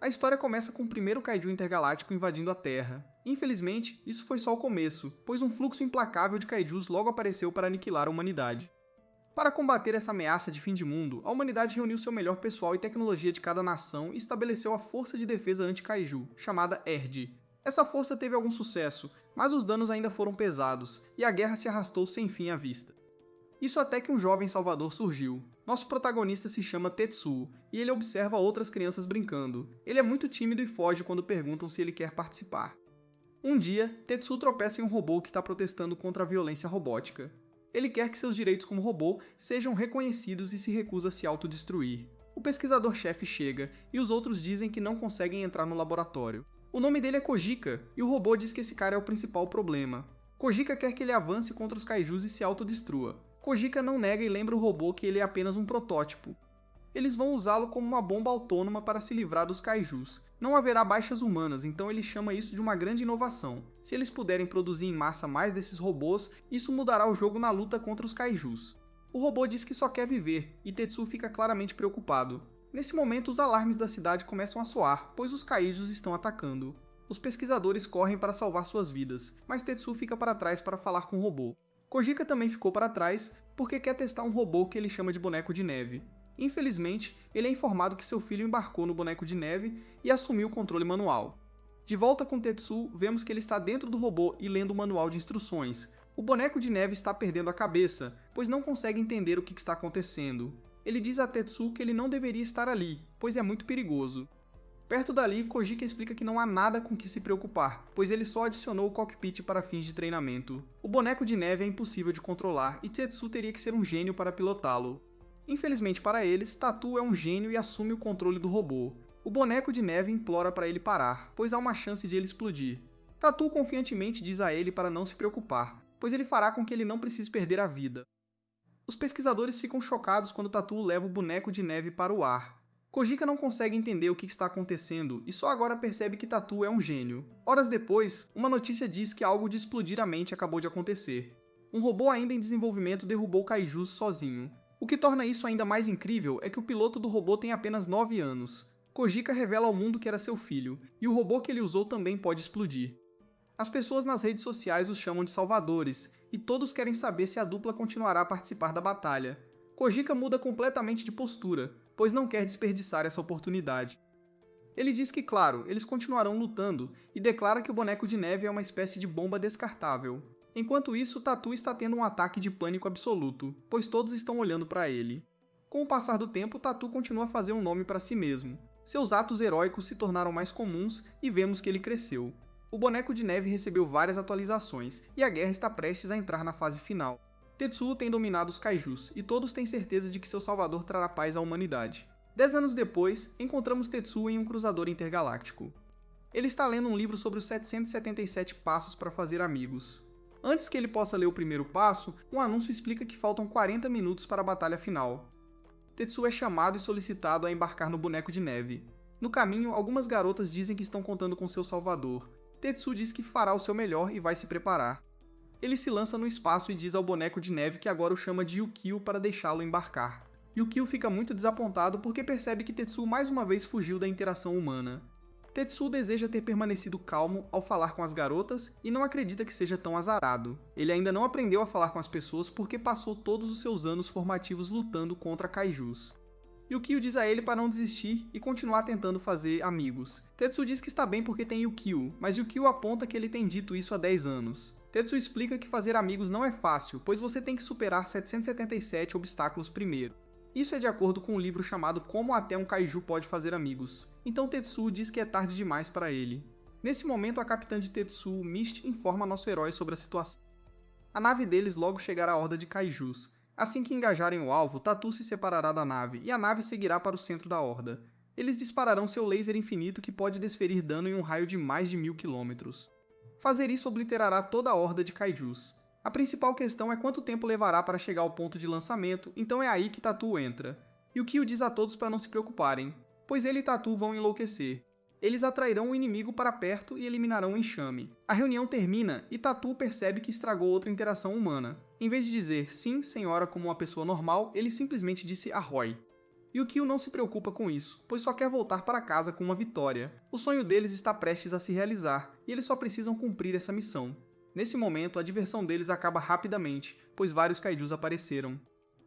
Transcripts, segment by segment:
A história começa com o primeiro kaiju intergaláctico invadindo a Terra. Infelizmente, isso foi só o começo, pois um fluxo implacável de kaijus logo apareceu para aniquilar a humanidade. Para combater essa ameaça de fim de mundo, a humanidade reuniu seu melhor pessoal e tecnologia de cada nação e estabeleceu a Força de Defesa Anti-Kaiju, chamada ERD. Essa força teve algum sucesso, mas os danos ainda foram pesados, e a guerra se arrastou sem fim à vista. Isso até que um jovem salvador surgiu. Nosso protagonista se chama Tetsuo, e ele observa outras crianças brincando. Ele é muito tímido e foge quando perguntam se ele quer participar. Um dia, Tetsuo tropeça em um robô que está protestando contra a violência robótica. Ele quer que seus direitos como robô sejam reconhecidos e se recusa a se autodestruir. O pesquisador-chefe chega, e os outros dizem que não conseguem entrar no laboratório. O nome dele é Kojika, e o robô diz que esse cara é o principal problema. Kojika quer que ele avance contra os kaijus e se autodestrua. Kojika não nega e lembra o robô que ele é apenas um protótipo. Eles vão usá-lo como uma bomba autônoma para se livrar dos kaijus. Não haverá baixas humanas, então ele chama isso de uma grande inovação. Se eles puderem produzir em massa mais desses robôs, isso mudará o jogo na luta contra os kaijus. O robô diz que só quer viver, e Tetsuo fica claramente preocupado. Nesse momento, os alarmes da cidade começam a soar, pois os kaijus estão atacando. Os pesquisadores correm para salvar suas vidas, mas Tetsuo fica para trás para falar com o robô. Kojika também ficou para trás porque quer testar um robô que ele chama de boneco de neve. Infelizmente, ele é informado que seu filho embarcou no boneco de neve e assumiu o controle manual. De volta com Tetsuo, vemos que ele está dentro do robô e lendo o manual de instruções. O boneco de neve está perdendo a cabeça, pois não consegue entender o que está acontecendo. Ele diz a Tetsuo que ele não deveria estar ali, pois é muito perigoso. Perto dali, Kojika explica que não há nada com que se preocupar, pois ele só adicionou o cockpit para fins de treinamento. O boneco de neve é impossível de controlar e Tetsuo teria que ser um gênio para pilotá-lo. Infelizmente para eles, Tatu é um gênio e assume o controle do robô. O boneco de neve implora para ele parar, pois há uma chance de ele explodir. Tatu confiantemente diz a ele para não se preocupar, pois ele fará com que ele não precise perder a vida. Os pesquisadores ficam chocados quando Tatu leva o boneco de neve para o ar. Kojika não consegue entender o que está acontecendo e só agora percebe que Tatu é um gênio. Horas depois, uma notícia diz que algo de explodir a mente acabou de acontecer. Um robô ainda em desenvolvimento derrubou kaijus sozinho. O que torna isso ainda mais incrível é que o piloto do robô tem apenas 9 anos. Kojika revela ao mundo que era seu filho, e o robô que ele usou também pode explodir. As pessoas nas redes sociais os chamam de salvadores, e todos querem saber se a dupla continuará a participar da batalha. Kojika muda completamente de postura, pois não quer desperdiçar essa oportunidade. Ele diz que, claro, eles continuarão lutando e declara que o boneco de neve é uma espécie de bomba descartável. Enquanto isso, Tatu está tendo um ataque de pânico absoluto, pois todos estão olhando para ele. Com o passar do tempo, Tatu continua a fazer um nome para si mesmo. Seus atos heróicos se tornaram mais comuns e vemos que ele cresceu. O boneco de neve recebeu várias atualizações e a guerra está prestes a entrar na fase final. Tetsuo tem dominado os kaijus, e todos têm certeza de que seu salvador trará paz à humanidade. 10 anos depois, encontramos Tetsuo em um cruzador intergaláctico. Ele está lendo um livro sobre os 777 passos para fazer amigos. Antes que ele possa ler o primeiro passo, um anúncio explica que faltam 40 minutos para a batalha final. Tetsuo é chamado e solicitado a embarcar no boneco de neve. No caminho, algumas garotas dizem que estão contando com seu salvador. Tetsuo diz que fará o seu melhor e vai se preparar. Ele se lança no espaço e diz ao boneco de neve que agora o chama de Yukio para deixá-lo embarcar. Yukio fica muito desapontado porque percebe que Tetsuo mais uma vez fugiu da interação humana. Tetsuo deseja ter permanecido calmo ao falar com as garotas e não acredita que seja tão azarado. Ele ainda não aprendeu a falar com as pessoas porque passou todos os seus anos formativos lutando contra kaijus. Yukio diz a ele para não desistir e continuar tentando fazer amigos. Tetsuo diz que está bem porque tem Yukio, mas Yukio aponta que ele tem dito isso há 10 anos. Tetsuo explica que fazer amigos não é fácil, pois você tem que superar 777 obstáculos primeiro. Isso é de acordo com um livro chamado Como Até um Kaiju Pode Fazer Amigos. Então Tetsuo diz que é tarde demais para ele. Nesse momento, a capitã de Tetsuo, Mist, informa nosso herói sobre a situação. A nave deles logo chegará à horda de kaijus. Assim que engajarem o alvo, Tatu se separará da nave, e a nave seguirá para o centro da horda. Eles dispararão seu laser infinito que pode desferir dano em um raio de mais de 1000 km. Fazer isso obliterará toda a horda de kaijus. A principal questão é quanto tempo levará para chegar ao ponto de lançamento, então é aí que Tatu entra. Yukio diz a todos para não se preocuparem, pois ele e Tatu vão enlouquecer. Eles atrairão o inimigo para perto e eliminarão o enxame. A reunião termina e Tatu percebe que estragou outra interação humana. Em vez de dizer sim, senhora, como uma pessoa normal, ele simplesmente disse Ahoy. Yukio não se preocupa com isso, pois só quer voltar para casa com uma vitória. O sonho deles está prestes a se realizar, e eles só precisam cumprir essa missão. Nesse momento, a diversão deles acaba rapidamente, pois vários kaijus apareceram.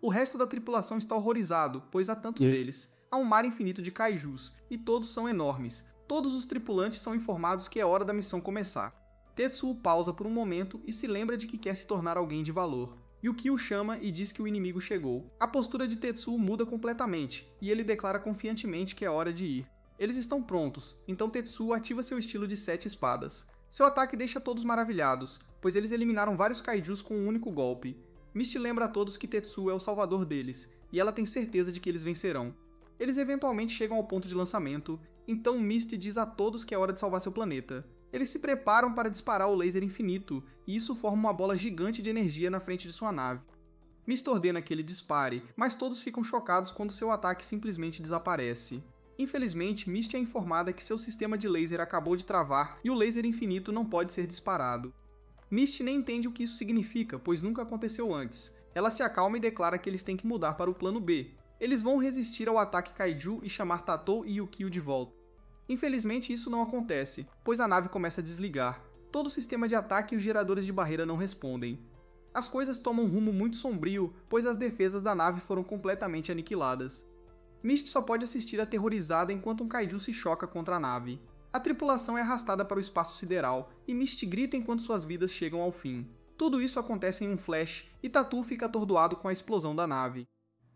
O resto da tripulação está horrorizado, pois há tantos deles. Há um mar infinito de kaijus, e todos são enormes. Todos os tripulantes são informados que é hora da missão começar. Tetsuo pausa por um momento e se lembra de que quer se tornar alguém de valor. Yukio chama e diz que o inimigo chegou. A postura de Tetsuo muda completamente, e ele declara confiantemente que é hora de ir. Eles estão prontos, então Tetsuo ativa seu estilo de 7 espadas. Seu ataque deixa todos maravilhados, pois eles eliminaram vários kaijus com um único golpe. Misty lembra a todos que Tetsuo é o salvador deles, e ela tem certeza de que eles vencerão. Eles eventualmente chegam ao ponto de lançamento, então Misty diz a todos que é hora de salvar seu planeta. Eles se preparam para disparar o laser infinito, e isso forma uma bola gigante de energia na frente de sua nave. Misty ordena que ele dispare, mas todos ficam chocados quando seu ataque simplesmente desaparece. Infelizmente, Misty é informada que seu sistema de laser acabou de travar e o laser infinito não pode ser disparado. Misty nem entende o que isso significa, pois nunca aconteceu antes. Ela se acalma e declara que eles têm que mudar para o plano B. Eles vão resistir ao ataque Kaiju e chamar Tatou e Yukio de volta. Infelizmente isso não acontece, pois a nave começa a desligar. Todo o sistema de ataque e os geradores de barreira não respondem. As coisas tomam um rumo muito sombrio, pois as defesas da nave foram completamente aniquiladas. Misty só pode assistir aterrorizada enquanto um Kaiju se choca contra a nave. A tripulação é arrastada para o espaço sideral, e Misty grita enquanto suas vidas chegam ao fim. Tudo isso acontece em um flash, e Tatou fica atordoado com a explosão da nave.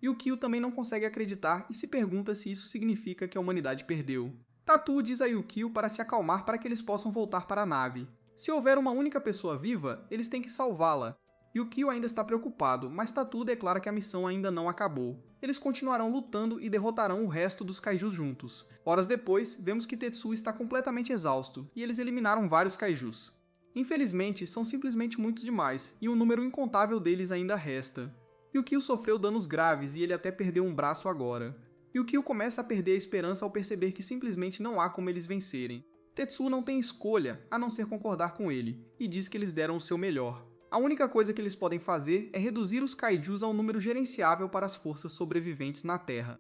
Yukio também não consegue acreditar e se pergunta se isso significa que a humanidade perdeu. Tatou diz a Yukio para se acalmar para que eles possam voltar para a nave. Se houver uma única pessoa viva, eles têm que salvá-la. Yukio ainda está preocupado, mas Tatou declara que a missão ainda não acabou. Eles continuarão lutando e derrotarão o resto dos kaijus juntos. Horas depois, vemos que Tetsuo está completamente exausto, e eles eliminaram vários kaijus. Infelizmente, são simplesmente muitos demais, e um número incontável deles ainda resta. Yukio sofreu danos graves e ele até perdeu um braço agora. Yukio começa a perder a esperança ao perceber que simplesmente não há como eles vencerem. Tetsuo não tem escolha, a não ser concordar com ele, e diz que eles deram o seu melhor. A única coisa que eles podem fazer é reduzir os kaijus a um número gerenciável para as forças sobreviventes na Terra.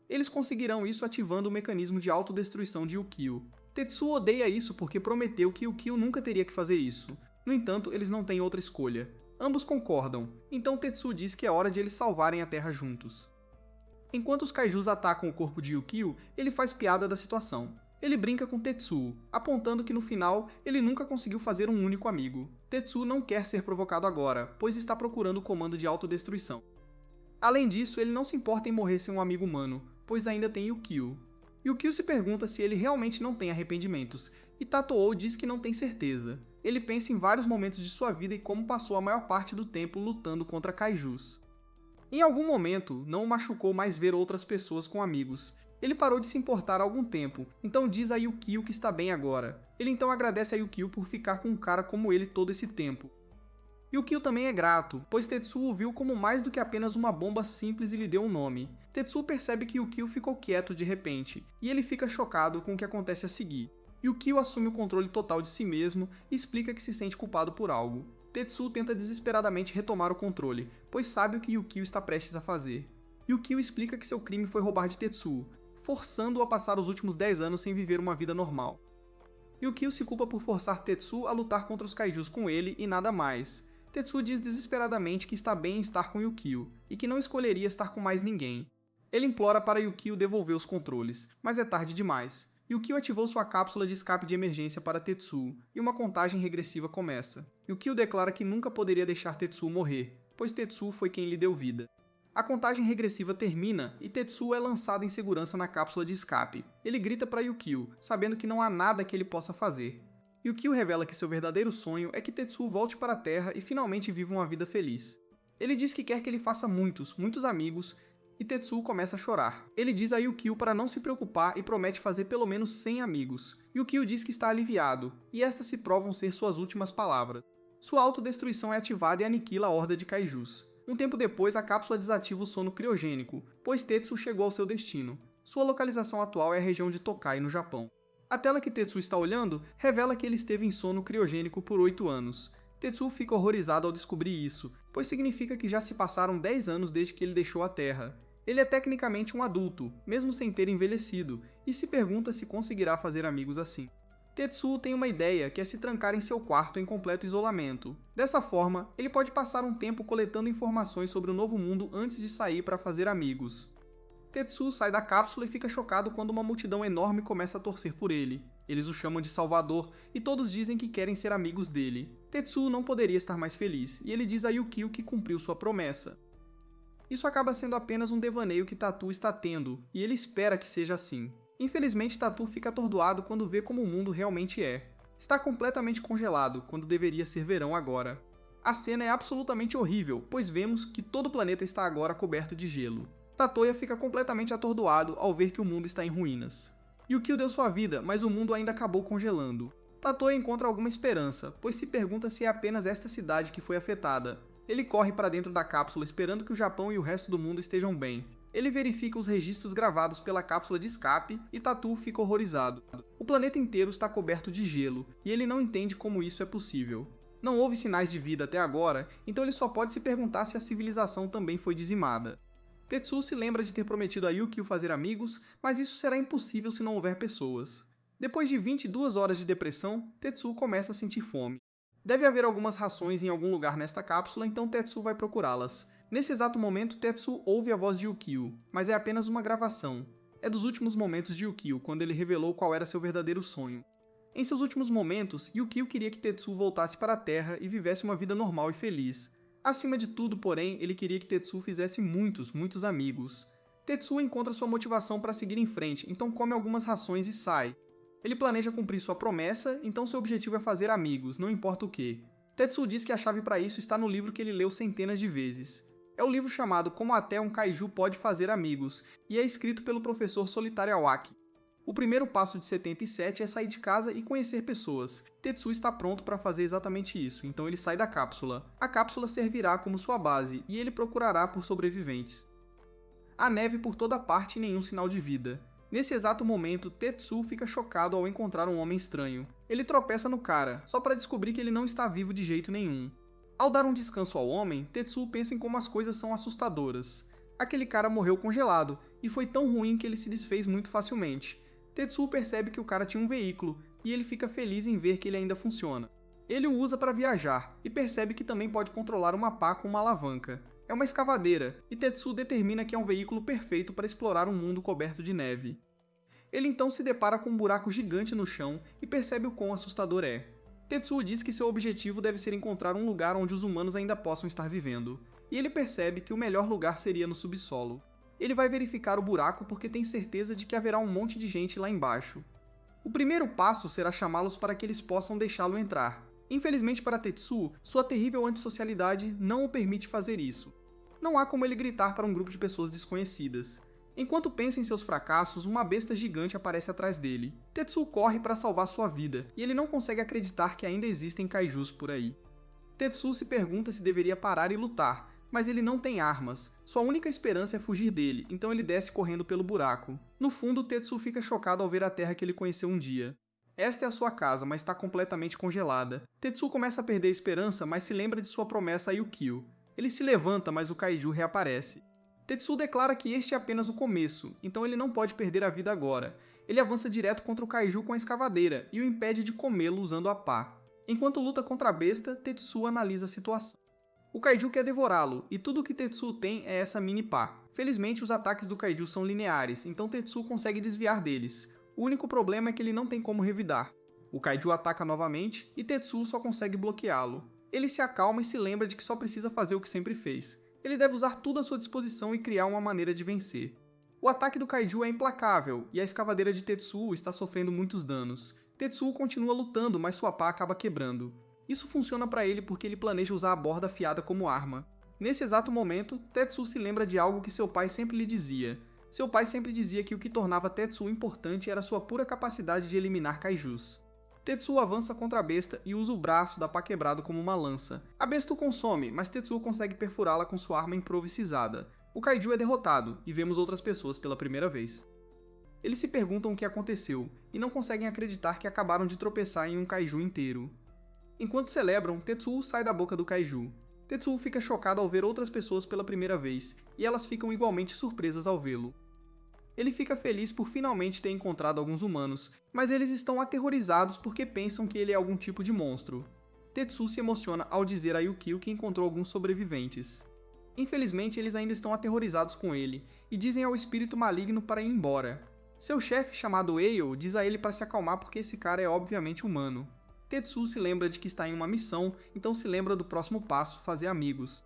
Eles conseguirão isso ativando o mecanismo de autodestruição de Yukio. Tetsuo odeia isso porque prometeu que Yukio nunca teria que fazer isso. No entanto, eles não têm outra escolha. Ambos concordam, então Tetsuo diz que é hora de eles salvarem a Terra juntos. Enquanto os kaijus atacam o corpo de Yukio, ele faz piada da situação. Ele brinca com Tetsuo, apontando que no final ele nunca conseguiu fazer um único amigo. Tetsuo não quer ser provocado agora, pois está procurando o comando de autodestruição. Além disso, ele não se importa em morrer sem um amigo humano, pois ainda tem Yukio. Yukio se pergunta se ele realmente não tem arrependimentos, e Tatou diz que não tem certeza. Ele pensa em vários momentos de sua vida e como passou a maior parte do tempo lutando contra kaijus. Em algum momento, não o machucou mais ver outras pessoas com amigos. Ele parou de se importar há algum tempo, então diz a Yukio que está bem agora. Ele então agradece a Yukio por ficar com um cara como ele todo esse tempo. Yukio também é grato, pois Tetsuo o viu como mais do que apenas uma bomba simples e lhe deu um nome. Tetsuo percebe que Yukio ficou quieto de repente, e ele fica chocado com o que acontece a seguir. Yukio assume o controle total de si mesmo e explica que se sente culpado por algo. Tetsuo tenta desesperadamente retomar o controle, pois sabe o que Yukio está prestes a fazer. Yukio explica que seu crime foi roubar de Tetsuo, forçando-o a passar os últimos 10 anos sem viver uma vida normal. Yukio se culpa por forçar Tetsuo a lutar contra os kaijus com ele e nada mais. Tetsuo diz desesperadamente que está bem em estar com Yukio, e que não escolheria estar com mais ninguém. Ele implora para Yukio devolver os controles, mas é tarde demais. Yukio ativou sua cápsula de escape de emergência para Tetsuo, e uma contagem regressiva começa. Yukio declara que nunca poderia deixar Tetsuo morrer, pois Tetsuo foi quem lhe deu vida. A contagem regressiva termina e Tetsuo é lançado em segurança na cápsula de escape. Ele grita para Yukio, sabendo que não há nada que ele possa fazer. Yukio revela que seu verdadeiro sonho é que Tetsuo volte para a Terra e finalmente viva uma vida feliz. Ele diz que quer que ele faça muitos amigos, e Tetsuo começa a chorar. Ele diz a Yukio para não se preocupar e promete fazer pelo menos 100 amigos. Yukio diz que está aliviado, e estas se provam ser suas últimas palavras. Sua autodestruição é ativada e aniquila a horda de kaijus. Um tempo depois, a cápsula desativa o sono criogênico, pois Tetsuo chegou ao seu destino. Sua localização atual é a região de Tokai, no Japão. A tela que Tetsuo está olhando revela que ele esteve em sono criogênico por 8 anos. Tetsuo fica horrorizado ao descobrir isso, pois significa que já se passaram 10 anos desde que ele deixou a Terra. Ele é tecnicamente um adulto, mesmo sem ter envelhecido, e se pergunta se conseguirá fazer amigos assim. Tetsuo tem uma ideia que é se trancar em seu quarto em completo isolamento. Dessa forma, ele pode passar um tempo coletando informações sobre o novo mundo antes de sair para fazer amigos. Tetsuo sai da cápsula e fica chocado quando uma multidão enorme começa a torcer por ele. Eles o chamam de Salvador e todos dizem que querem ser amigos dele. Tetsuo não poderia estar mais feliz, e ele diz a Yukio que cumpriu sua promessa. Isso acaba sendo apenas um devaneio que Tatu está tendo, e ele espera que seja assim. Infelizmente, Tatu fica atordoado quando vê como o mundo realmente é. Está completamente congelado, quando deveria ser verão agora. A cena é absolutamente horrível, pois vemos que todo o planeta está agora coberto de gelo. Tatoya fica completamente atordoado ao ver que o mundo está em ruínas. Yukio deu sua vida, mas o mundo ainda acabou congelando. Tatoya encontra alguma esperança, pois se pergunta se é apenas esta cidade que foi afetada. Ele corre para dentro da cápsula esperando que o Japão e o resto do mundo estejam bem. Ele verifica os registros gravados pela cápsula de escape e Tatu fica horrorizado. O planeta inteiro está coberto de gelo, e ele não entende como isso é possível. Não houve sinais de vida até agora, então ele só pode se perguntar se a civilização também foi dizimada. Tetsuo se lembra de ter prometido a Yukio fazer amigos, mas isso será impossível se não houver pessoas. Depois de 22 horas de depressão, Tetsuo começa a sentir fome. Deve haver algumas rações em algum lugar nesta cápsula, então Tetsuo vai procurá-las. Nesse exato momento, Tetsuo ouve a voz de Yukio, mas é apenas uma gravação. É dos últimos momentos de Yukio, quando ele revelou qual era seu verdadeiro sonho. Em seus últimos momentos, Yukio queria que Tetsuo voltasse para a Terra e vivesse uma vida normal e feliz. Acima de tudo, porém, ele queria que Tetsuo fizesse muitos amigos. Tetsuo encontra sua motivação para seguir em frente, então come algumas rações e sai. Ele planeja cumprir sua promessa, então seu objetivo é fazer amigos, não importa o que. Tetsuo diz que a chave para isso está no livro que ele leu centenas de vezes. É o livro chamado Como Até um Kaiju Pode Fazer Amigos, e é escrito pelo professor Solitario Awaki. O primeiro passo de 77 é sair de casa e conhecer pessoas. Tetsuo está pronto para fazer exatamente isso, então ele sai da cápsula. A cápsula servirá como sua base, e ele procurará por sobreviventes. Há neve por toda parte e nenhum sinal de vida. Nesse exato momento, Tetsuo fica chocado ao encontrar um homem estranho. Ele tropeça no cara, só para descobrir que ele não está vivo de jeito nenhum. Ao dar um descanso ao homem, Tetsuo pensa em como as coisas são assustadoras. Aquele cara morreu congelado, e foi tão ruim que ele se desfez muito facilmente. Tetsuo percebe que o cara tinha um veículo, e ele fica feliz em ver que ele ainda funciona. Ele o usa para viajar, e percebe que também pode controlar uma pá com uma alavanca. É uma escavadeira, e Tetsuo determina que é um veículo perfeito para explorar um mundo coberto de neve. Ele então se depara com um buraco gigante no chão e percebe o quão assustador é. Tetsuo diz que seu objetivo deve ser encontrar um lugar onde os humanos ainda possam estar vivendo, e ele percebe que o melhor lugar seria no subsolo. Ele vai verificar o buraco porque tem certeza de que haverá um monte de gente lá embaixo. O primeiro passo será chamá-los para que eles possam deixá-lo entrar. Infelizmente para Tetsuo, sua terrível antissocialidade não o permite fazer isso. Não há como ele gritar para um grupo de pessoas desconhecidas. Enquanto pensa em seus fracassos, uma besta gigante aparece atrás dele. Tetsuo corre para salvar sua vida, e ele não consegue acreditar que ainda existem kaijus por aí. Tetsuo se pergunta se deveria parar e lutar, mas ele não tem armas. Sua única esperança é fugir dele, então ele desce correndo pelo buraco. No fundo, Tetsuo fica chocado ao ver a terra que ele conheceu um dia. Esta é a sua casa, mas está completamente congelada. Tetsuo começa a perder a esperança, mas se lembra de sua promessa a Yukio. Ele se levanta, mas o kaiju reaparece. Tetsuo declara que este é apenas o começo, então ele não pode perder a vida agora. Ele avança direto contra o kaiju com a escavadeira e o impede de comê-lo usando a pá. Enquanto luta contra a besta, Tetsuo analisa a situação. O kaiju quer devorá-lo, e tudo o que Tetsuo tem é essa mini pá. Felizmente, os ataques do kaiju são lineares, então Tetsuo consegue desviar deles. O único problema é que ele não tem como revidar. O kaiju ataca novamente, e Tetsuo só consegue bloqueá-lo. Ele se acalma e se lembra de que só precisa fazer o que sempre fez. Ele deve usar tudo à sua disposição e criar uma maneira de vencer. O ataque do kaiju é implacável, e a escavadeira de Tetsuo está sofrendo muitos danos. Tetsuo continua lutando, mas sua pá acaba quebrando. Isso funciona para ele porque ele planeja usar a borda afiada como arma. Nesse exato momento, Tetsuo se lembra de algo que seu pai sempre lhe dizia. Seu pai sempre dizia que o que tornava Tetsuo importante era sua pura capacidade de eliminar kaijus. Tetsuo avança contra a besta e usa o braço da pá quebrado como uma lança. A besta o consome, mas Tetsuo consegue perfurá-la com sua arma improvisada. O kaiju é derrotado, e vemos outras pessoas pela primeira vez. Eles se perguntam o que aconteceu, e não conseguem acreditar que acabaram de tropeçar em um kaiju inteiro. Enquanto celebram, Tetsuo sai da boca do kaiju. Tetsuo fica chocado ao ver outras pessoas pela primeira vez, e elas ficam igualmente surpresas ao vê-lo. Ele fica feliz por finalmente ter encontrado alguns humanos, mas eles estão aterrorizados porque pensam que ele é algum tipo de monstro. Tetsuo se emociona ao dizer a Yukio que encontrou alguns sobreviventes. Infelizmente, eles ainda estão aterrorizados com ele, e dizem ao espírito maligno para ir embora. Seu chefe, chamado Eio, diz a ele para se acalmar porque esse cara é obviamente humano. Tetsuo se lembra de que está em uma missão, então se lembra do próximo passo, fazer amigos.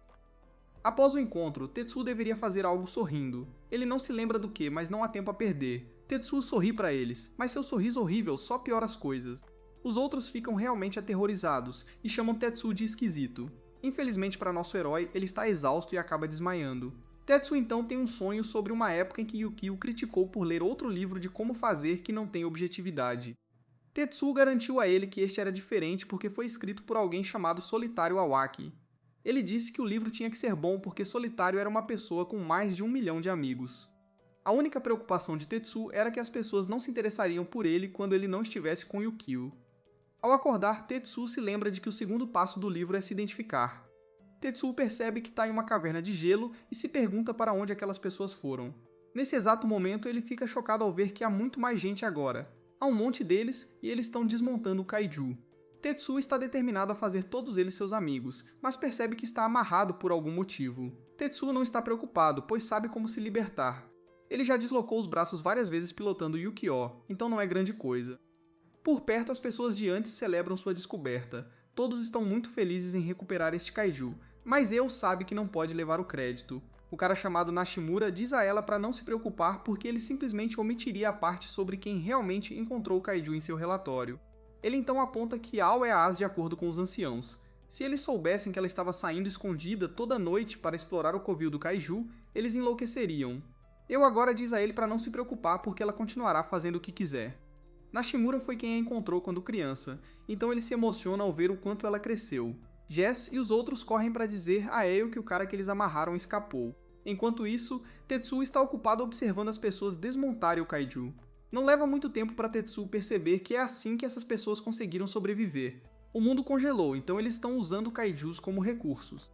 Após o encontro, Tetsuo deveria fazer algo sorrindo. Ele não se lembra do que, mas não há tempo a perder. Tetsuo sorri para eles, mas seu sorriso horrível só piora as coisas. Os outros ficam realmente aterrorizados e chamam Tetsuo de esquisito. Infelizmente para nosso herói, ele está exausto e acaba desmaiando. Tetsuo então tem um sonho sobre uma época em que Yukio o criticou por ler outro livro de como fazer que não tem objetividade. Tetsuo garantiu a ele que este era diferente porque foi escrito por alguém chamado Solitário Awaki. Ele disse que o livro tinha que ser bom porque Solitário era uma pessoa com mais de 1 milhão de amigos. A única preocupação de Tetsuo era que as pessoas não se interessariam por ele quando ele não estivesse com Yukio. Ao acordar, Tetsuo se lembra de que o segundo passo do livro é se identificar. Tetsuo percebe que está em uma caverna de gelo e se pergunta para onde aquelas pessoas foram. Nesse exato momento, ele fica chocado ao ver que há muito mais gente agora. Há um monte deles e eles estão desmontando o kaiju. Tetsuo está determinado a fazer todos eles seus amigos, mas percebe que está amarrado por algum motivo. Tetsuo não está preocupado, pois sabe como se libertar. Ele já deslocou os braços várias vezes pilotando Yu-Gi-Oh!, então não é grande coisa. Por perto, as pessoas de antes celebram sua descoberta. Todos estão muito felizes em recuperar este kaiju, mas Eu sabe que não pode levar o crédito. O cara chamado Nashimura diz a ela para não se preocupar porque ele simplesmente omitiria a parte sobre quem realmente encontrou o kaiju em seu relatório. Ele então aponta que Ao é a As de acordo com os anciãos. Se eles soubessem que ela estava saindo escondida toda noite para explorar o covil do kaiju, eles enlouqueceriam. Eu agora diz a ele para não se preocupar porque ela continuará fazendo o que quiser. Nashimura foi quem a encontrou quando criança, então ele se emociona ao ver o quanto ela cresceu. Jess e os outros correm para dizer a Eio que o cara que eles amarraram escapou. Enquanto isso, Tetsuo está ocupado observando as pessoas desmontarem o kaiju. Não leva muito tempo para Tetsuo perceber que é assim que essas pessoas conseguiram sobreviver. O mundo congelou, então eles estão usando kaijus como recursos.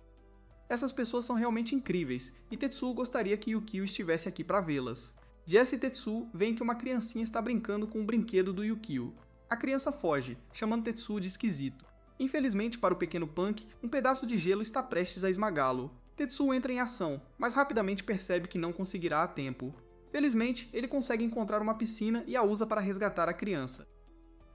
Essas pessoas são realmente incríveis, e Tetsuo gostaria que Yukio estivesse aqui para vê-las. Jess e Tetsuo veem que uma criancinha está brincando com um brinquedo do Yukio. A criança foge, chamando Tetsuo de esquisito. Infelizmente para o pequeno Punk, um pedaço de gelo está prestes a esmagá-lo. Tetsuo entra em ação, mas rapidamente percebe que não conseguirá a tempo. Felizmente, ele consegue encontrar uma piscina e a usa para resgatar a criança.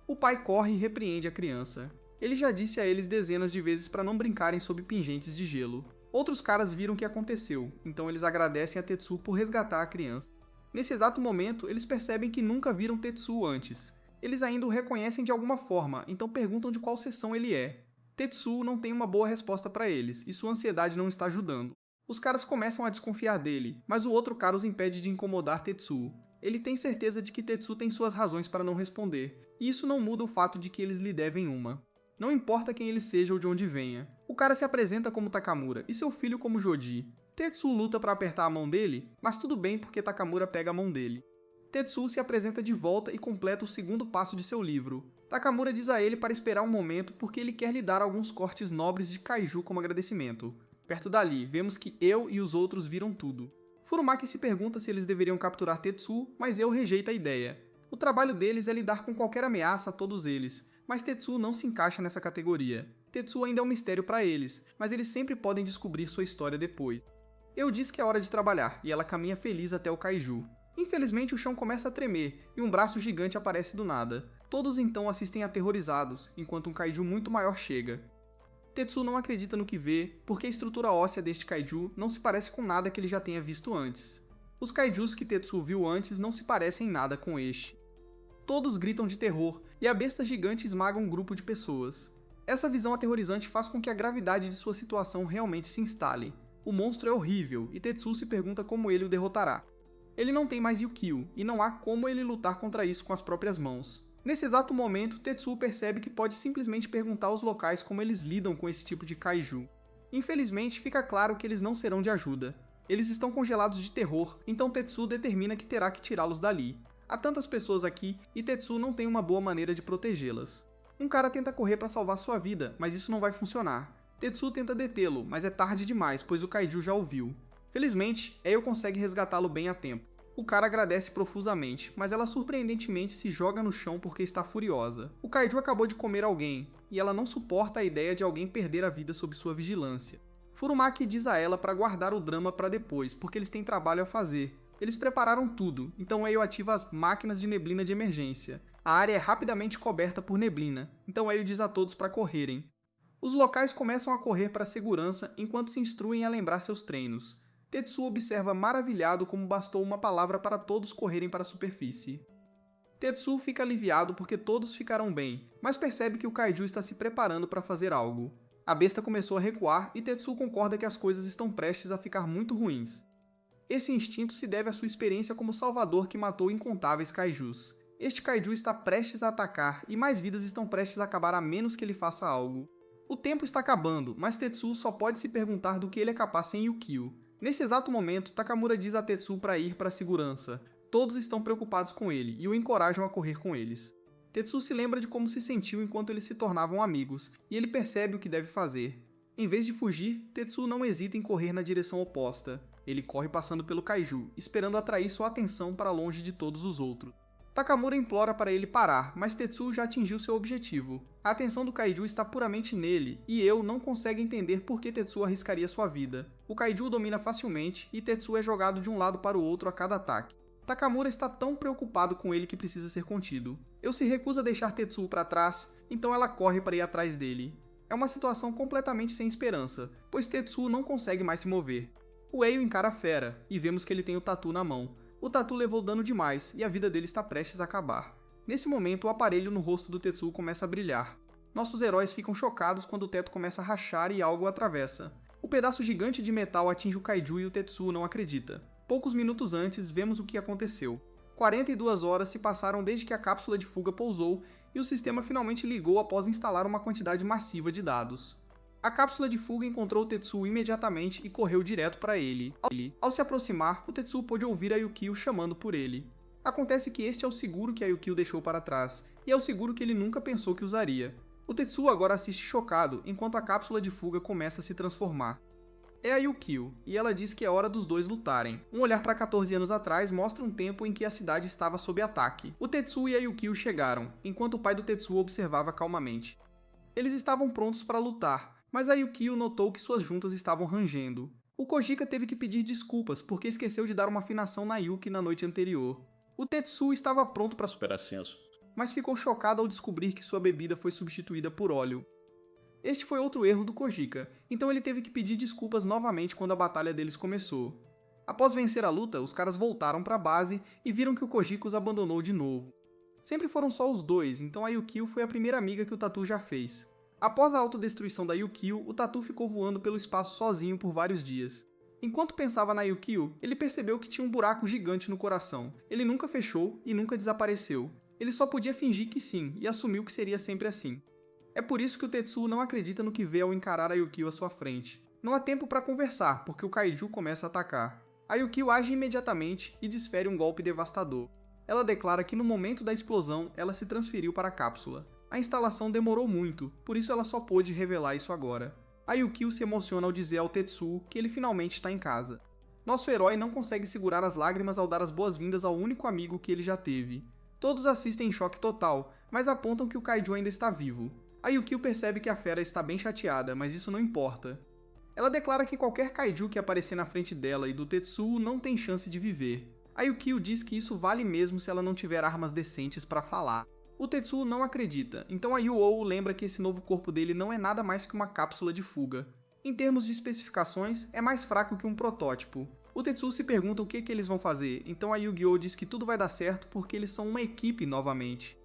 O pai corre e repreende a criança. Ele já disse a eles dezenas de vezes para não brincarem sob pingentes de gelo. Outros caras viram o que aconteceu, então eles agradecem a Tetsuo por resgatar a criança. Nesse exato momento, eles percebem que nunca viram Tetsuo antes. Eles ainda o reconhecem de alguma forma, então perguntam de qual seção ele é. Tetsuo não tem uma boa resposta para eles, e sua ansiedade não está ajudando. Os caras começam a desconfiar dele, mas o outro cara os impede de incomodar Tetsuo. Ele tem certeza de que Tetsuo tem suas razões para não responder, e isso não muda o fato de que eles lhe devem uma. Não importa quem ele seja ou de onde venha. O cara se apresenta como Takamura e seu filho como Joji. Tetsuo luta para apertar a mão dele, mas tudo bem porque Takamura pega a mão dele. Tetsuo se apresenta de volta e completa o segundo passo de seu livro. Takamura diz a ele para esperar um momento porque ele quer lhe dar alguns cortes nobres de kaiju como agradecimento. Perto dali, vemos que Eu e os outros viram tudo. Furumaki se pergunta se eles deveriam capturar Tetsuo, mas Eu rejeita a ideia. O trabalho deles é lidar com qualquer ameaça a todos eles, mas Tetsuo não se encaixa nessa categoria. Tetsuo ainda é um mistério para eles, mas eles sempre podem descobrir sua história depois. Eu diz que é hora de trabalhar, e ela caminha feliz até o kaiju. Infelizmente o chão começa a tremer, e um braço gigante aparece do nada. Todos então assistem aterrorizados, enquanto um kaiju muito maior chega. Tetsuo não acredita no que vê, porque a estrutura óssea deste kaiju não se parece com nada que ele já tenha visto antes. Os kaijus que Tetsuo viu antes não se parecem em nada com este. Todos gritam de terror, e a besta gigante esmaga um grupo de pessoas. Essa visão aterrorizante faz com que a gravidade de sua situação realmente se instale. O monstro é horrível, e Tetsuo se pergunta como ele o derrotará. Ele não tem mais Yukio, e não há como ele lutar contra isso com as próprias mãos. Nesse exato momento, Tetsuo percebe que pode simplesmente perguntar aos locais como eles lidam com esse tipo de kaiju. Infelizmente, fica claro que eles não serão de ajuda. Eles estão congelados de terror, então Tetsuo determina que terá que tirá-los dali. Há tantas pessoas aqui, e Tetsuo não tem uma boa maneira de protegê-las. Um cara tenta correr para salvar sua vida, mas isso não vai funcionar. Tetsuo tenta detê-lo, mas é tarde demais, pois o kaiju já o viu. Felizmente, Eio consegue resgatá-lo bem a tempo. O cara agradece profusamente, mas ela surpreendentemente se joga no chão porque está furiosa. O kaiju acabou de comer alguém, e ela não suporta a ideia de alguém perder a vida sob sua vigilância. Furumaki diz a ela para guardar o drama para depois, porque eles têm trabalho a fazer. Eles prepararam tudo, então Eio ativa as máquinas de neblina de emergência. A área é rapidamente coberta por neblina, então Eio diz a todos para correrem. Os locais começam a correr para a segurança enquanto se instruem a lembrar seus treinos. Tetsuo observa maravilhado como bastou uma palavra para todos correrem para a superfície. Tetsuo fica aliviado porque todos ficaram bem, mas percebe que o kaiju está se preparando para fazer algo. A besta começou a recuar e Tetsuo concorda que as coisas estão prestes a ficar muito ruins. Esse instinto se deve à sua experiência como salvador que matou incontáveis kaijus. Este kaiju está prestes a atacar e mais vidas estão prestes a acabar a menos que ele faça algo. O tempo está acabando, mas Tetsuo só pode se perguntar do que ele é capaz sem Yukio. Nesse exato momento, Takamura diz a Tetsuo para ir para a segurança. Todos estão preocupados com ele e o encorajam a correr com eles. Tetsuo se lembra de como se sentiu enquanto eles se tornavam amigos, e ele percebe o que deve fazer. Em vez de fugir, Tetsuo não hesita em correr na direção oposta. Ele corre passando pelo kaiju, esperando atrair sua atenção para longe de todos os outros. Takamura implora para ele parar, mas Tetsuo já atingiu seu objetivo. A atenção do kaiju está puramente nele, e Eu não consegue entender por que Tetsuo arriscaria sua vida. O kaiju o domina facilmente, e Tetsuo é jogado de um lado para o outro a cada ataque. Takamura está tão preocupado com ele que precisa ser contido. Eu se recusa a deixar Tetsuo para trás, então ela corre para ir atrás dele. É uma situação completamente sem esperança, pois Tetsuo não consegue mais se mover. O Eio encara a fera, e vemos que ele tem o tatu na mão. O tatu levou dano demais, e a vida dele está prestes a acabar. Nesse momento, o aparelho no rosto do Tetsuo começa a brilhar. Nossos heróis ficam chocados quando o teto começa a rachar e algo o atravessa. O pedaço gigante de metal atinge o kaiju e o Tetsuo não acredita. Poucos minutos antes, vemos o que aconteceu. 42 horas se passaram desde que a cápsula de fuga pousou e o sistema finalmente ligou após instalar uma quantidade massiva de dados. A cápsula de fuga encontrou o Tetsuo imediatamente e correu direto para ele. Ao se aproximar, o Tetsuo pôde ouvir a Yukio chamando por ele. Acontece que este é o seguro que a Yukio deixou para trás, e é o seguro que ele nunca pensou que usaria. O Tetsuo agora assiste chocado, enquanto a cápsula de fuga começa a se transformar. É a Yukio, e ela diz que é hora dos dois lutarem. Um olhar para 14 anos atrás mostra um tempo em que a cidade estava sob ataque. O Tetsuo e a Yukio chegaram, enquanto o pai do Tetsuo observava calmamente. Eles estavam prontos para lutar, mas a Yukio notou que suas juntas estavam rangendo. O Kojika teve que pedir desculpas porque esqueceu de dar uma afinação na Yuki na noite anterior. O Tetsuo estava pronto para superar ascenso, mas ficou chocado ao descobrir que sua bebida foi substituída por óleo. Este foi outro erro do Kojika, então ele teve que pedir desculpas novamente quando a batalha deles começou. Após vencer a luta, os caras voltaram para a base e viram que o Kojika os abandonou de novo. Sempre foram só os dois, então a Yukio foi a primeira amiga que o Tatu já fez. Após a autodestruição da Yukio, o Tatu ficou voando pelo espaço sozinho por vários dias. Enquanto pensava na Yukio, ele percebeu que tinha um buraco gigante no coração. Ele nunca fechou e nunca desapareceu. Ele só podia fingir que sim, e assumiu que seria sempre assim. É por isso que o Tetsuo não acredita no que vê ao encarar a Yukio à sua frente. Não há tempo para conversar, porque o kaiju começa a atacar. A Yukio age imediatamente e desfere um golpe devastador. Ela declara que no momento da explosão, ela se transferiu para a cápsula. A instalação demorou muito, por isso ela só pôde revelar isso agora. A Yukio se emociona ao dizer ao Tetsuo que ele finalmente está em casa. Nosso herói não consegue segurar as lágrimas ao dar as boas-vindas ao único amigo que ele já teve. Todos assistem em choque total, mas apontam que o kaiju ainda está vivo. A Yukio percebe que a fera está bem chateada, mas isso não importa. Ela declara que qualquer kaiju que aparecer na frente dela e do Tetsuo não tem chance de viver. A Yukio diz que isso vale mesmo se ela não tiver armas decentes para falar. O Tetsuo não acredita, então a Yu-Oh lembra que esse novo corpo dele não é nada mais que uma cápsula de fuga. Em termos de especificações, é mais fraco que um protótipo. O Tetsuo se pergunta o que eles vão fazer, então a Yu-Gi-Oh diz que tudo vai dar certo porque eles são uma equipe novamente.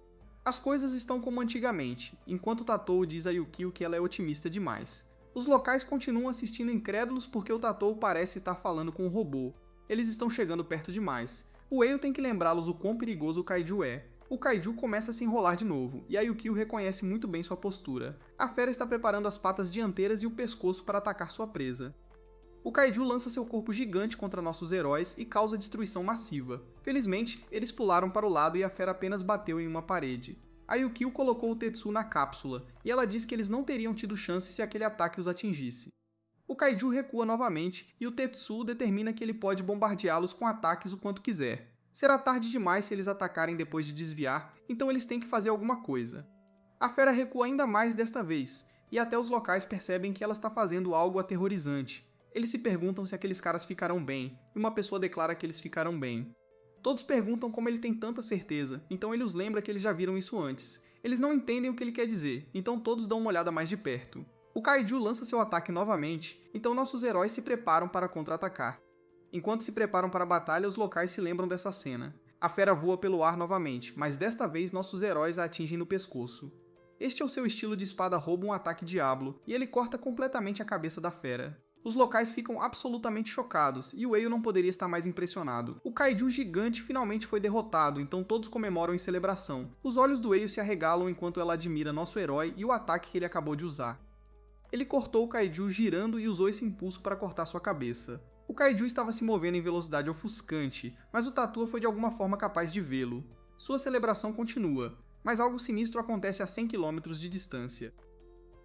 As coisas estão como antigamente, enquanto Tatou diz a Yukio que ela é otimista demais. Os locais continuam assistindo incrédulos porque o Tatou parece estar falando com um robô. Eles estão chegando perto demais. O Eio tem que lembrá-los o quão perigoso o kaiju é. O kaiju começa a se enrolar de novo, e a Yukio reconhece muito bem sua postura. A fera está preparando as patas dianteiras e o pescoço para atacar sua presa. O kaiju lança seu corpo gigante contra nossos heróis e causa destruição massiva. Felizmente, eles pularam para o lado e a fera apenas bateu em uma parede. A Yukio colocou o Tetsu na cápsula, e ela disse que eles não teriam tido chance se aquele ataque os atingisse. O Kaiju recua novamente, e o Tetsu determina que ele pode bombardeá-los com ataques o quanto quiser. Será tarde demais se eles atacarem depois de desviar, então eles têm que fazer alguma coisa. A fera recua ainda mais desta vez, e até os locais percebem que ela está fazendo algo aterrorizante. Eles se perguntam se aqueles caras ficarão bem, e uma pessoa declara que eles ficarão bem. Todos perguntam como ele tem tanta certeza, então ele os lembra que eles já viram isso antes. Eles não entendem o que ele quer dizer, então todos dão uma olhada mais de perto. O Kaiju lança seu ataque novamente, então nossos heróis se preparam para contra-atacar. Enquanto se preparam para a batalha, os locais se lembram dessa cena. A fera voa pelo ar novamente, mas desta vez nossos heróis a atingem no pescoço. Este é o seu estilo de espada roubo um ataque diablo, e ele corta completamente a cabeça da fera. Os locais ficam absolutamente chocados, e o Eio não poderia estar mais impressionado. O Kaiju gigante finalmente foi derrotado, então todos comemoram em celebração. Os olhos do Eio se arregalam enquanto ela admira nosso herói e o ataque que ele acabou de usar. Ele cortou o Kaiju girando e usou esse impulso para cortar sua cabeça. O Kaiju estava se movendo em velocidade ofuscante, mas o Tatua foi de alguma forma capaz de vê-lo. Sua celebração continua, mas algo sinistro acontece a 100 km de distância.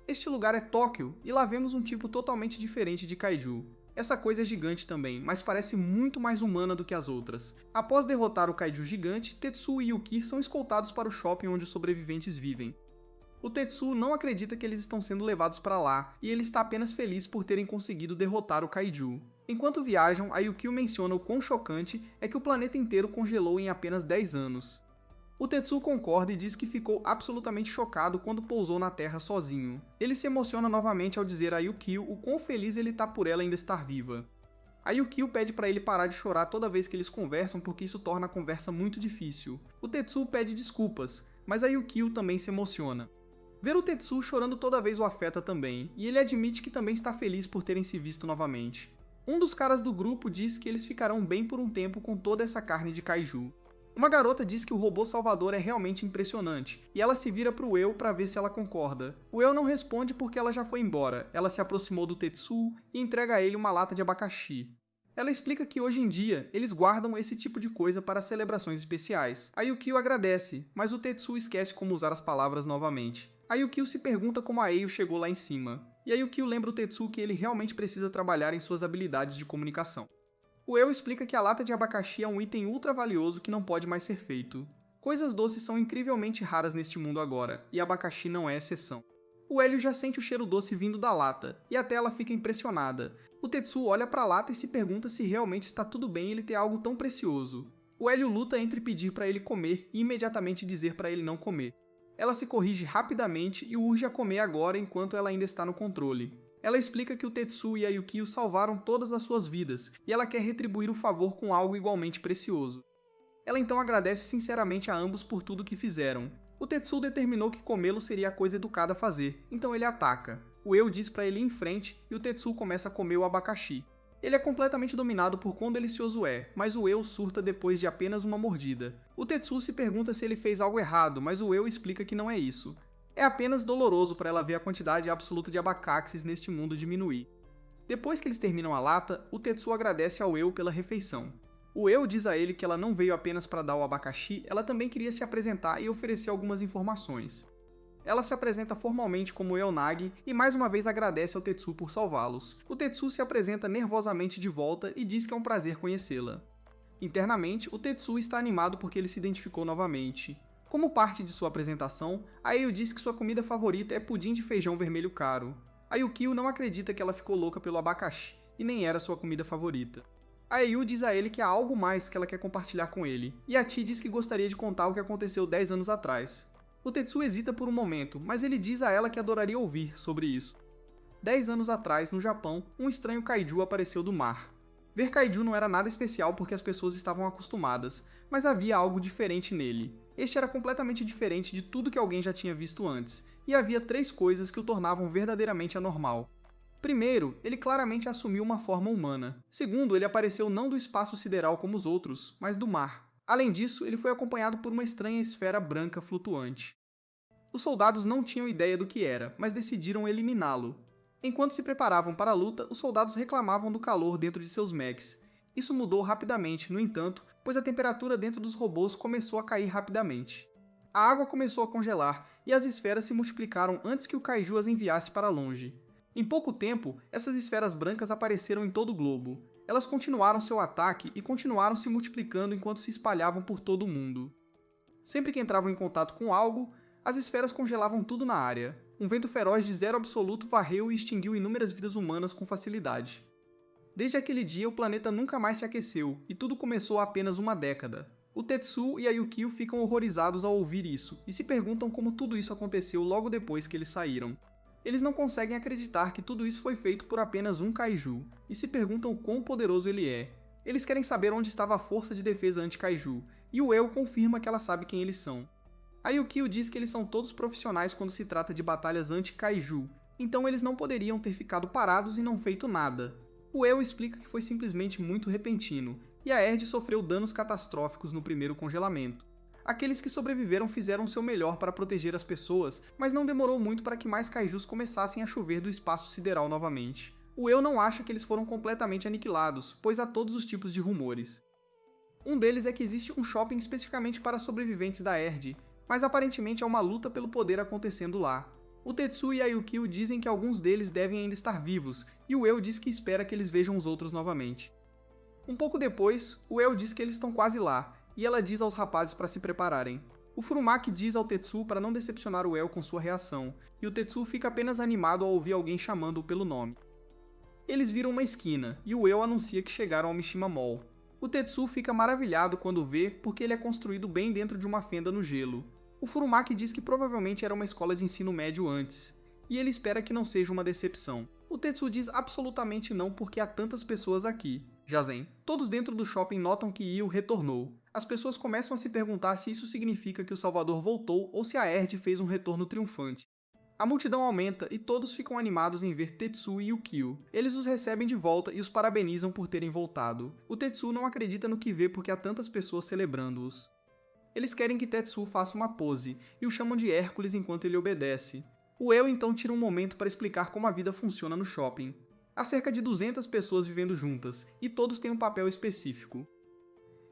Este lugar é Tóquio, e lá vemos um tipo totalmente diferente de Kaiju. Essa coisa é gigante também, mas parece muito mais humana do que as outras. Após derrotar o Kaiju gigante, Tetsuo e Yuki são escoltados para o shopping onde os sobreviventes vivem. O Tetsuo não acredita que eles estão sendo levados para lá, e ele está apenas feliz por terem conseguido derrotar o Kaiju. Enquanto viajam, a Yukio menciona o quão chocante é que o planeta inteiro congelou em apenas 10 anos. O Tetsuo concorda e diz que ficou absolutamente chocado quando pousou na Terra sozinho. Ele se emociona novamente ao dizer a Yukio o quão feliz ele está por ela ainda estar viva. A Yukio pede para ele parar de chorar toda vez que eles conversam porque isso torna a conversa muito difícil. O Tetsuo pede desculpas, mas a Yukio também se emociona. Ver o Tetsuo chorando toda vez o afeta também, e ele admite que também está feliz por terem se visto novamente. Um dos caras do grupo diz que eles ficarão bem por um tempo com toda essa carne de Kaiju. Uma garota diz que o robô salvador é realmente impressionante, e ela se vira pro Eu para ver se ela concorda. O Eu não responde porque ela já foi embora, ela se aproximou do Tetsuo e entrega a ele uma lata de abacaxi. Ela explica que hoje em dia eles guardam esse tipo de coisa para celebrações especiais. A Yukio agradece, mas o Tetsuo esquece como usar as palavras novamente. A Yukio se pergunta como a Eio chegou lá em cima, e a Yukio lembra o Tetsuo que ele realmente precisa trabalhar em suas habilidades de comunicação. O Eu explica que a lata de abacaxi é um item ultra valioso que não pode mais ser feito. Coisas doces são incrivelmente raras neste mundo agora, e abacaxi não é exceção. O Hélio já sente o cheiro doce vindo da lata, e até ela fica impressionada. O Tetsuo olha para a lata e se pergunta se realmente está tudo bem ele ter algo tão precioso. O Hélio luta entre pedir para ele comer e imediatamente dizer para ele não comer. Ela se corrige rapidamente e o urge a comer agora enquanto ela ainda está no controle. Ela explica que o Tetsuo e a Yukio salvaram todas as suas vidas, e ela quer retribuir o favor com algo igualmente precioso. Ela então agradece sinceramente a ambos por tudo que fizeram. O Tetsuo determinou que comê-lo seria a coisa educada a fazer, então ele ataca. O Eu diz para ele ir em frente, e o Tetsuo começa a comer o abacaxi. Ele é completamente dominado por quão delicioso é, mas o Eu surta depois de apenas uma mordida. O Tetsuo se pergunta se ele fez algo errado, mas o Eu explica que não é isso. É apenas doloroso para ela ver a quantidade absoluta de abacaxis neste mundo diminuir. Depois que eles terminam a lata, o Tetsuo agradece ao Eu pela refeição. O Eu diz a ele que ela não veio apenas para dar o abacaxi, ela também queria se apresentar e oferecer algumas informações. Ela se apresenta formalmente como Eonagi e mais uma vez agradece ao Tetsuo por salvá-los. O Tetsuo se apresenta nervosamente de volta e diz que é um prazer conhecê-la. Internamente, o Tetsuo está animado porque ele se identificou novamente. Como parte de sua apresentação, a Eio diz que sua comida favorita é pudim de feijão vermelho caro. A Yukio não acredita que ela ficou louca pelo abacaxi, e nem era sua comida favorita. A Eio diz a ele que há algo mais que ela quer compartilhar com ele, e a Ti diz que gostaria de contar o que aconteceu 10 anos atrás. O Tetsuo hesita por um momento, mas ele diz a ela que adoraria ouvir sobre isso. 10 anos atrás, no Japão, um estranho kaiju apareceu do mar. Ver kaiju não era nada especial porque as pessoas estavam acostumadas, mas havia algo diferente nele. Este era completamente diferente de tudo que alguém já tinha visto antes, e havia 3 coisas que o tornavam verdadeiramente anormal. Primeiro, ele claramente assumiu uma forma humana. Segundo, ele apareceu não do espaço sideral como os outros, mas do mar. Além disso, ele foi acompanhado por uma estranha esfera branca flutuante. Os soldados não tinham ideia do que era, mas decidiram eliminá-lo. Enquanto se preparavam para a luta, os soldados reclamavam do calor dentro de seus mechs. Isso mudou rapidamente, no entanto, pois a temperatura dentro dos robôs começou a cair rapidamente. A água começou a congelar e as esferas se multiplicaram antes que o Kaiju as enviasse para longe. Em pouco tempo, essas esferas brancas apareceram em todo o globo. Elas continuaram seu ataque e continuaram se multiplicando enquanto se espalhavam por todo o mundo. Sempre que entravam em contato com algo, as esferas congelavam tudo na área. Um vento feroz de zero absoluto varreu e extinguiu inúmeras vidas humanas com facilidade. Desde aquele dia, o planeta nunca mais se aqueceu, e tudo começou há apenas uma década. O Tetsuo e a Yukio ficam horrorizados ao ouvir isso, e se perguntam como tudo isso aconteceu logo depois que eles saíram. Eles não conseguem acreditar que tudo isso foi feito por apenas um Kaiju, e se perguntam quão poderoso ele é. Eles querem saber onde estava a força de defesa anti-Kaiju, e o Eu confirma que ela sabe quem eles são. A Yukio diz que eles são todos profissionais quando se trata de batalhas anti-Kaiju, então eles não poderiam ter ficado parados e não feito nada. O Eu explica que foi simplesmente muito repentino, e a Erd sofreu danos catastróficos no primeiro congelamento. Aqueles que sobreviveram fizeram o seu melhor para proteger as pessoas, mas não demorou muito para que mais kaijus começassem a chover do espaço sideral novamente. O Eu não acha que eles foram completamente aniquilados, pois há todos os tipos de rumores. Um deles é que existe um shopping especificamente para sobreviventes da Erd, mas aparentemente há uma luta pelo poder acontecendo lá. O Tetsuo e a Yukio dizem que alguns deles devem ainda estar vivos, e o Eu diz que espera que eles vejam os outros novamente. Um pouco depois, o Eu diz que eles estão quase lá, e ela diz aos rapazes para se prepararem. O Furumaki diz ao Tetsuo para não decepcionar o El com sua reação, e o Tetsuo fica apenas animado ao ouvir alguém chamando-o pelo nome. Eles viram uma esquina, e o El anuncia que chegaram ao Mishima Mall. O Tetsuo fica maravilhado quando vê, porque ele é construído bem dentro de uma fenda no gelo. O Furumaki diz que provavelmente era uma escola de ensino médio antes, e ele espera que não seja uma decepção. O Tetsuo diz absolutamente não porque há tantas pessoas aqui. Jazen. Todos dentro do shopping notam que Io retornou. As pessoas começam a se perguntar se isso significa que o Salvador voltou ou se a Erd fez um retorno triunfante. A multidão aumenta e todos ficam animados em ver Tetsuo e Yukio. Eles os recebem de volta e os parabenizam por terem voltado. O Tetsuo não acredita no que vê porque há tantas pessoas celebrando-os. Eles querem que Tetsuo faça uma pose e o chamam de Hércules enquanto ele obedece. O El então tira um momento para explicar como a vida funciona no shopping. Há cerca de 200 pessoas vivendo juntas, e todos têm um papel específico.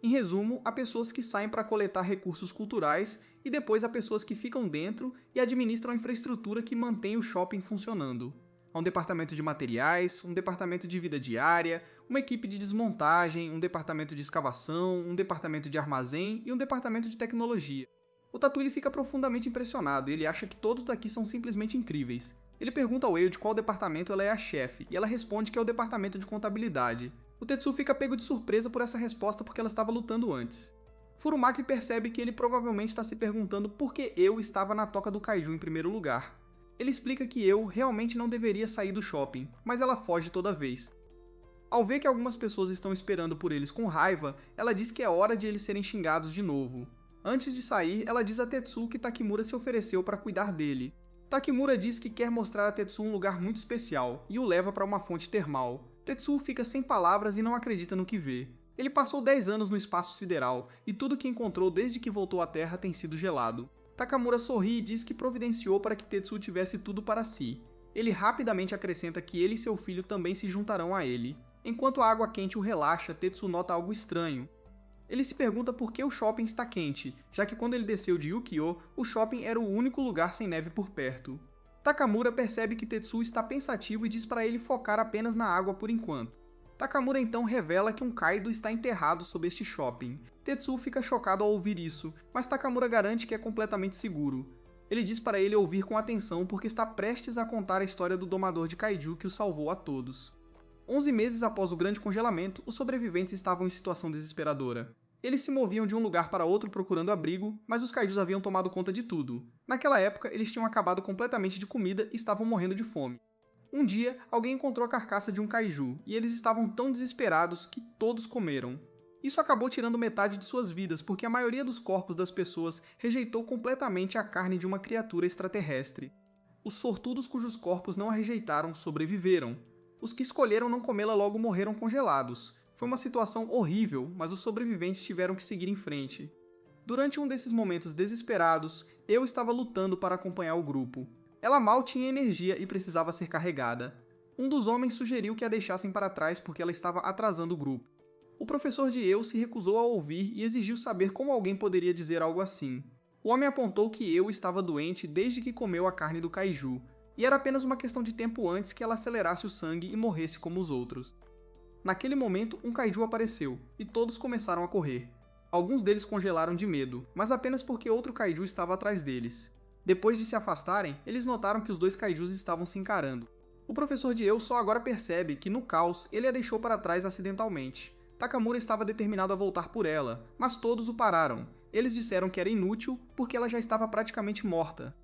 Em resumo, há pessoas que saem para coletar recursos culturais e depois há pessoas que ficam dentro e administram a infraestrutura que mantém o shopping funcionando. Há um departamento de materiais, um departamento de vida diária, uma equipe de desmontagem, um departamento de escavação, um departamento de armazém e um departamento de tecnologia. O Tatooine fica profundamente impressionado e ele acha que todos daqui são simplesmente incríveis. Ele pergunta ao Eu de qual departamento ela é a chefe, e ela responde que é o departamento de contabilidade. O Tetsuo fica pego de surpresa por essa resposta porque ela estava lutando antes. Furumaki percebe que ele provavelmente está se perguntando por que Eu estava na toca do Kaiju em primeiro lugar. Ele explica que Eu realmente não deveria sair do shopping, mas ela foge toda vez. Ao ver que algumas pessoas estão esperando por eles com raiva, ela diz que é hora de eles serem xingados de novo. Antes de sair, ela diz a Tetsuo que Takemura se ofereceu para cuidar dele. Takemura diz que quer mostrar a Tetsuo um lugar muito especial e o leva para uma fonte termal. Tetsuo fica sem palavras e não acredita no que vê. Ele passou 10 anos no espaço sideral e tudo que encontrou desde que voltou à Terra tem sido gelado. Takamura sorri e diz que providenciou para que Tetsuo tivesse tudo para si. Ele rapidamente acrescenta que ele e seu filho também se juntarão a ele. Enquanto a água quente o relaxa, Tetsuo nota algo estranho. Ele se pergunta por que o shopping está quente, já que quando ele desceu de Yukio, o shopping era o único lugar sem neve por perto. Takamura percebe que Tetsuo está pensativo e diz para ele focar apenas na água por enquanto. Takamura então revela que um Kaido está enterrado sob este shopping. Tetsuo fica chocado ao ouvir isso, mas Takamura garante que é completamente seguro. Ele diz para ele ouvir com atenção porque está prestes a contar a história do domador de Kaiju que o salvou a todos. 11 meses após o grande congelamento, os sobreviventes estavam em situação desesperadora. Eles se moviam de um lugar para outro procurando abrigo, mas os kaijus haviam tomado conta de tudo. Naquela época, eles tinham acabado completamente de comida e estavam morrendo de fome. Um dia, alguém encontrou a carcaça de um kaiju, e eles estavam tão desesperados que todos comeram. Isso acabou tirando metade de suas vidas, porque a maioria dos corpos das pessoas rejeitou completamente a carne de uma criatura extraterrestre. Os sortudos cujos corpos não a rejeitaram sobreviveram. Os que escolheram não comê-la logo morreram congelados. Foi uma situação horrível, mas os sobreviventes tiveram que seguir em frente. Durante um desses momentos desesperados, Eu estava lutando para acompanhar o grupo. Ela mal tinha energia e precisava ser carregada. Um dos homens sugeriu que a deixassem para trás porque ela estava atrasando o grupo. O professor de Eu se recusou a ouvir e exigiu saber como alguém poderia dizer algo assim. O homem apontou que Eu estava doente desde que comeu a carne do kaiju, e era apenas uma questão de tempo antes que ela acelerasse o sangue e morresse como os outros. Naquele momento, um kaiju apareceu, e todos começaram a correr. Alguns deles congelaram de medo, mas apenas porque outro kaiju estava atrás deles. Depois de se afastarem, eles notaram que os dois kaijus estavam se encarando. O professor de Eu só agora percebe que, no caos, ele a deixou para trás acidentalmente. Takamura estava determinado a voltar por ela, mas todos o pararam. Eles disseram que era inútil porque ela já estava praticamente morta.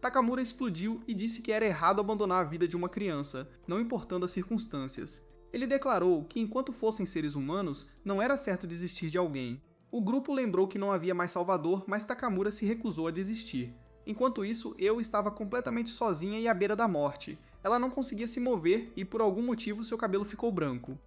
Takamura explodiu e disse que era errado abandonar a vida de uma criança, não importando as circunstâncias. Ele declarou que, enquanto fossem seres humanos, não era certo desistir de alguém. O grupo lembrou que não havia mais salvador, mas Takamura se recusou a desistir. Enquanto isso, Eu estava completamente sozinha e à beira da morte. Ela não conseguia se mover e, por algum motivo, seu cabelo ficou branco.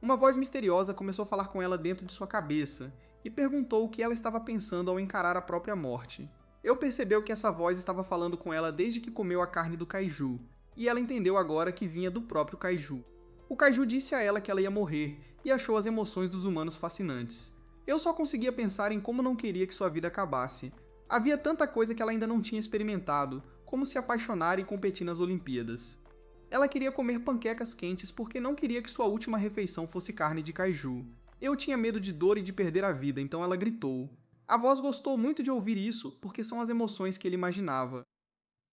Uma voz misteriosa começou a falar com ela dentro de sua cabeça e perguntou o que ela estava pensando ao encarar a própria morte. Eu percebeu que essa voz estava falando com ela desde que comeu a carne do kaiju, e ela entendeu agora que vinha do próprio kaiju. O kaiju disse a ela que ela ia morrer e achou as emoções dos humanos fascinantes. Eu só conseguia pensar em como não queria que sua vida acabasse. Havia tanta coisa que ela ainda não tinha experimentado, como se apaixonar e competir nas Olimpíadas. Ela queria comer panquecas quentes porque não queria que sua última refeição fosse carne de kaiju. Eu tinha medo de dor e de perder a vida, então ela gritou. A voz gostou muito de ouvir isso, porque são as emoções que ele imaginava.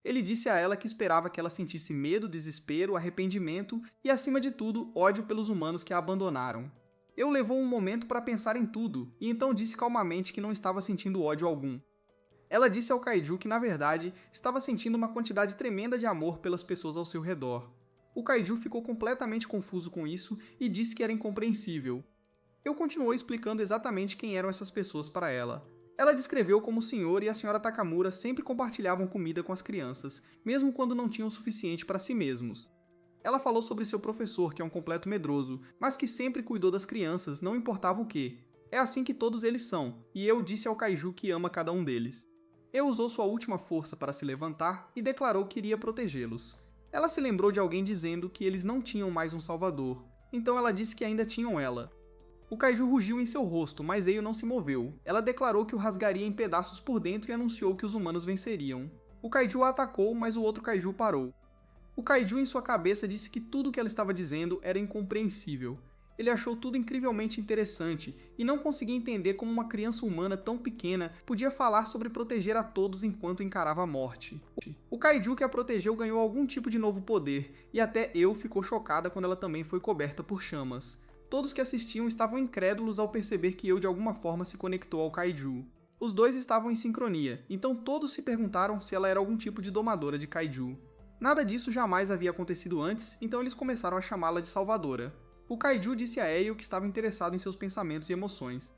Ele disse a ela que esperava que ela sentisse medo, desespero, arrependimento e, acima de tudo, ódio pelos humanos que a abandonaram. Eu levou um momento para pensar em tudo, e então disse calmamente que não estava sentindo ódio algum. Ela disse ao kaiju que, na verdade, estava sentindo uma quantidade tremenda de amor pelas pessoas ao seu redor. O kaiju ficou completamente confuso com isso e disse que era incompreensível. Eu continuou explicando exatamente quem eram essas pessoas para ela. Ela descreveu como o senhor e a senhora Takamura sempre compartilhavam comida com as crianças, mesmo quando não tinham o suficiente para si mesmos. Ela falou sobre seu professor, que é um completo medroso, mas que sempre cuidou das crianças, não importava o que. É assim que todos eles são, e Eu disse ao kaiju que ama cada um deles. Eu usou sua última força para se levantar e declarou que iria protegê-los. Ela se lembrou de alguém dizendo que eles não tinham mais um salvador, então ela disse que ainda tinham ela. O kaiju rugiu em seu rosto, mas Eu não se moveu. Ela declarou que o rasgaria em pedaços por dentro e anunciou que os humanos venceriam. O kaiju a atacou, mas o outro kaiju parou. O kaiju em sua cabeça disse que tudo o que ela estava dizendo era incompreensível. Ele achou tudo incrivelmente interessante e não conseguia entender como uma criança humana tão pequena podia falar sobre proteger a todos enquanto encarava a morte. O kaiju que a protegeu ganhou algum tipo de novo poder, e até Eu ficou chocada quando ela também foi coberta por chamas. Todos que assistiam estavam incrédulos ao perceber que Eu de alguma forma se conectou ao kaiju. Os dois estavam em sincronia, então todos se perguntaram se ela era algum tipo de domadora de kaiju. Nada disso jamais havia acontecido antes, então eles começaram a chamá-la de Salvadora. O kaiju disse a Eio que estava interessado em seus pensamentos e emoções.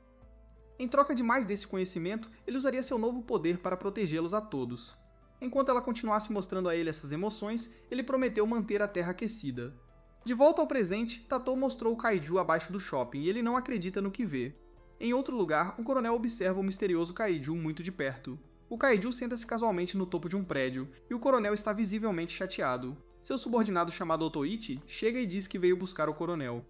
Em troca de mais desse conhecimento, ele usaria seu novo poder para protegê-los a todos. Enquanto ela continuasse mostrando a ele essas emoções, ele prometeu manter a terra aquecida. De volta ao presente, Tatou mostrou o kaiju abaixo do shopping e ele não acredita no que vê. Em outro lugar, um coronel observa o misterioso kaiju muito de perto. O kaiju senta-se casualmente no topo de um prédio, e o coronel está visivelmente chateado. Seu subordinado chamado Otoichi chega e diz que veio buscar o coronel.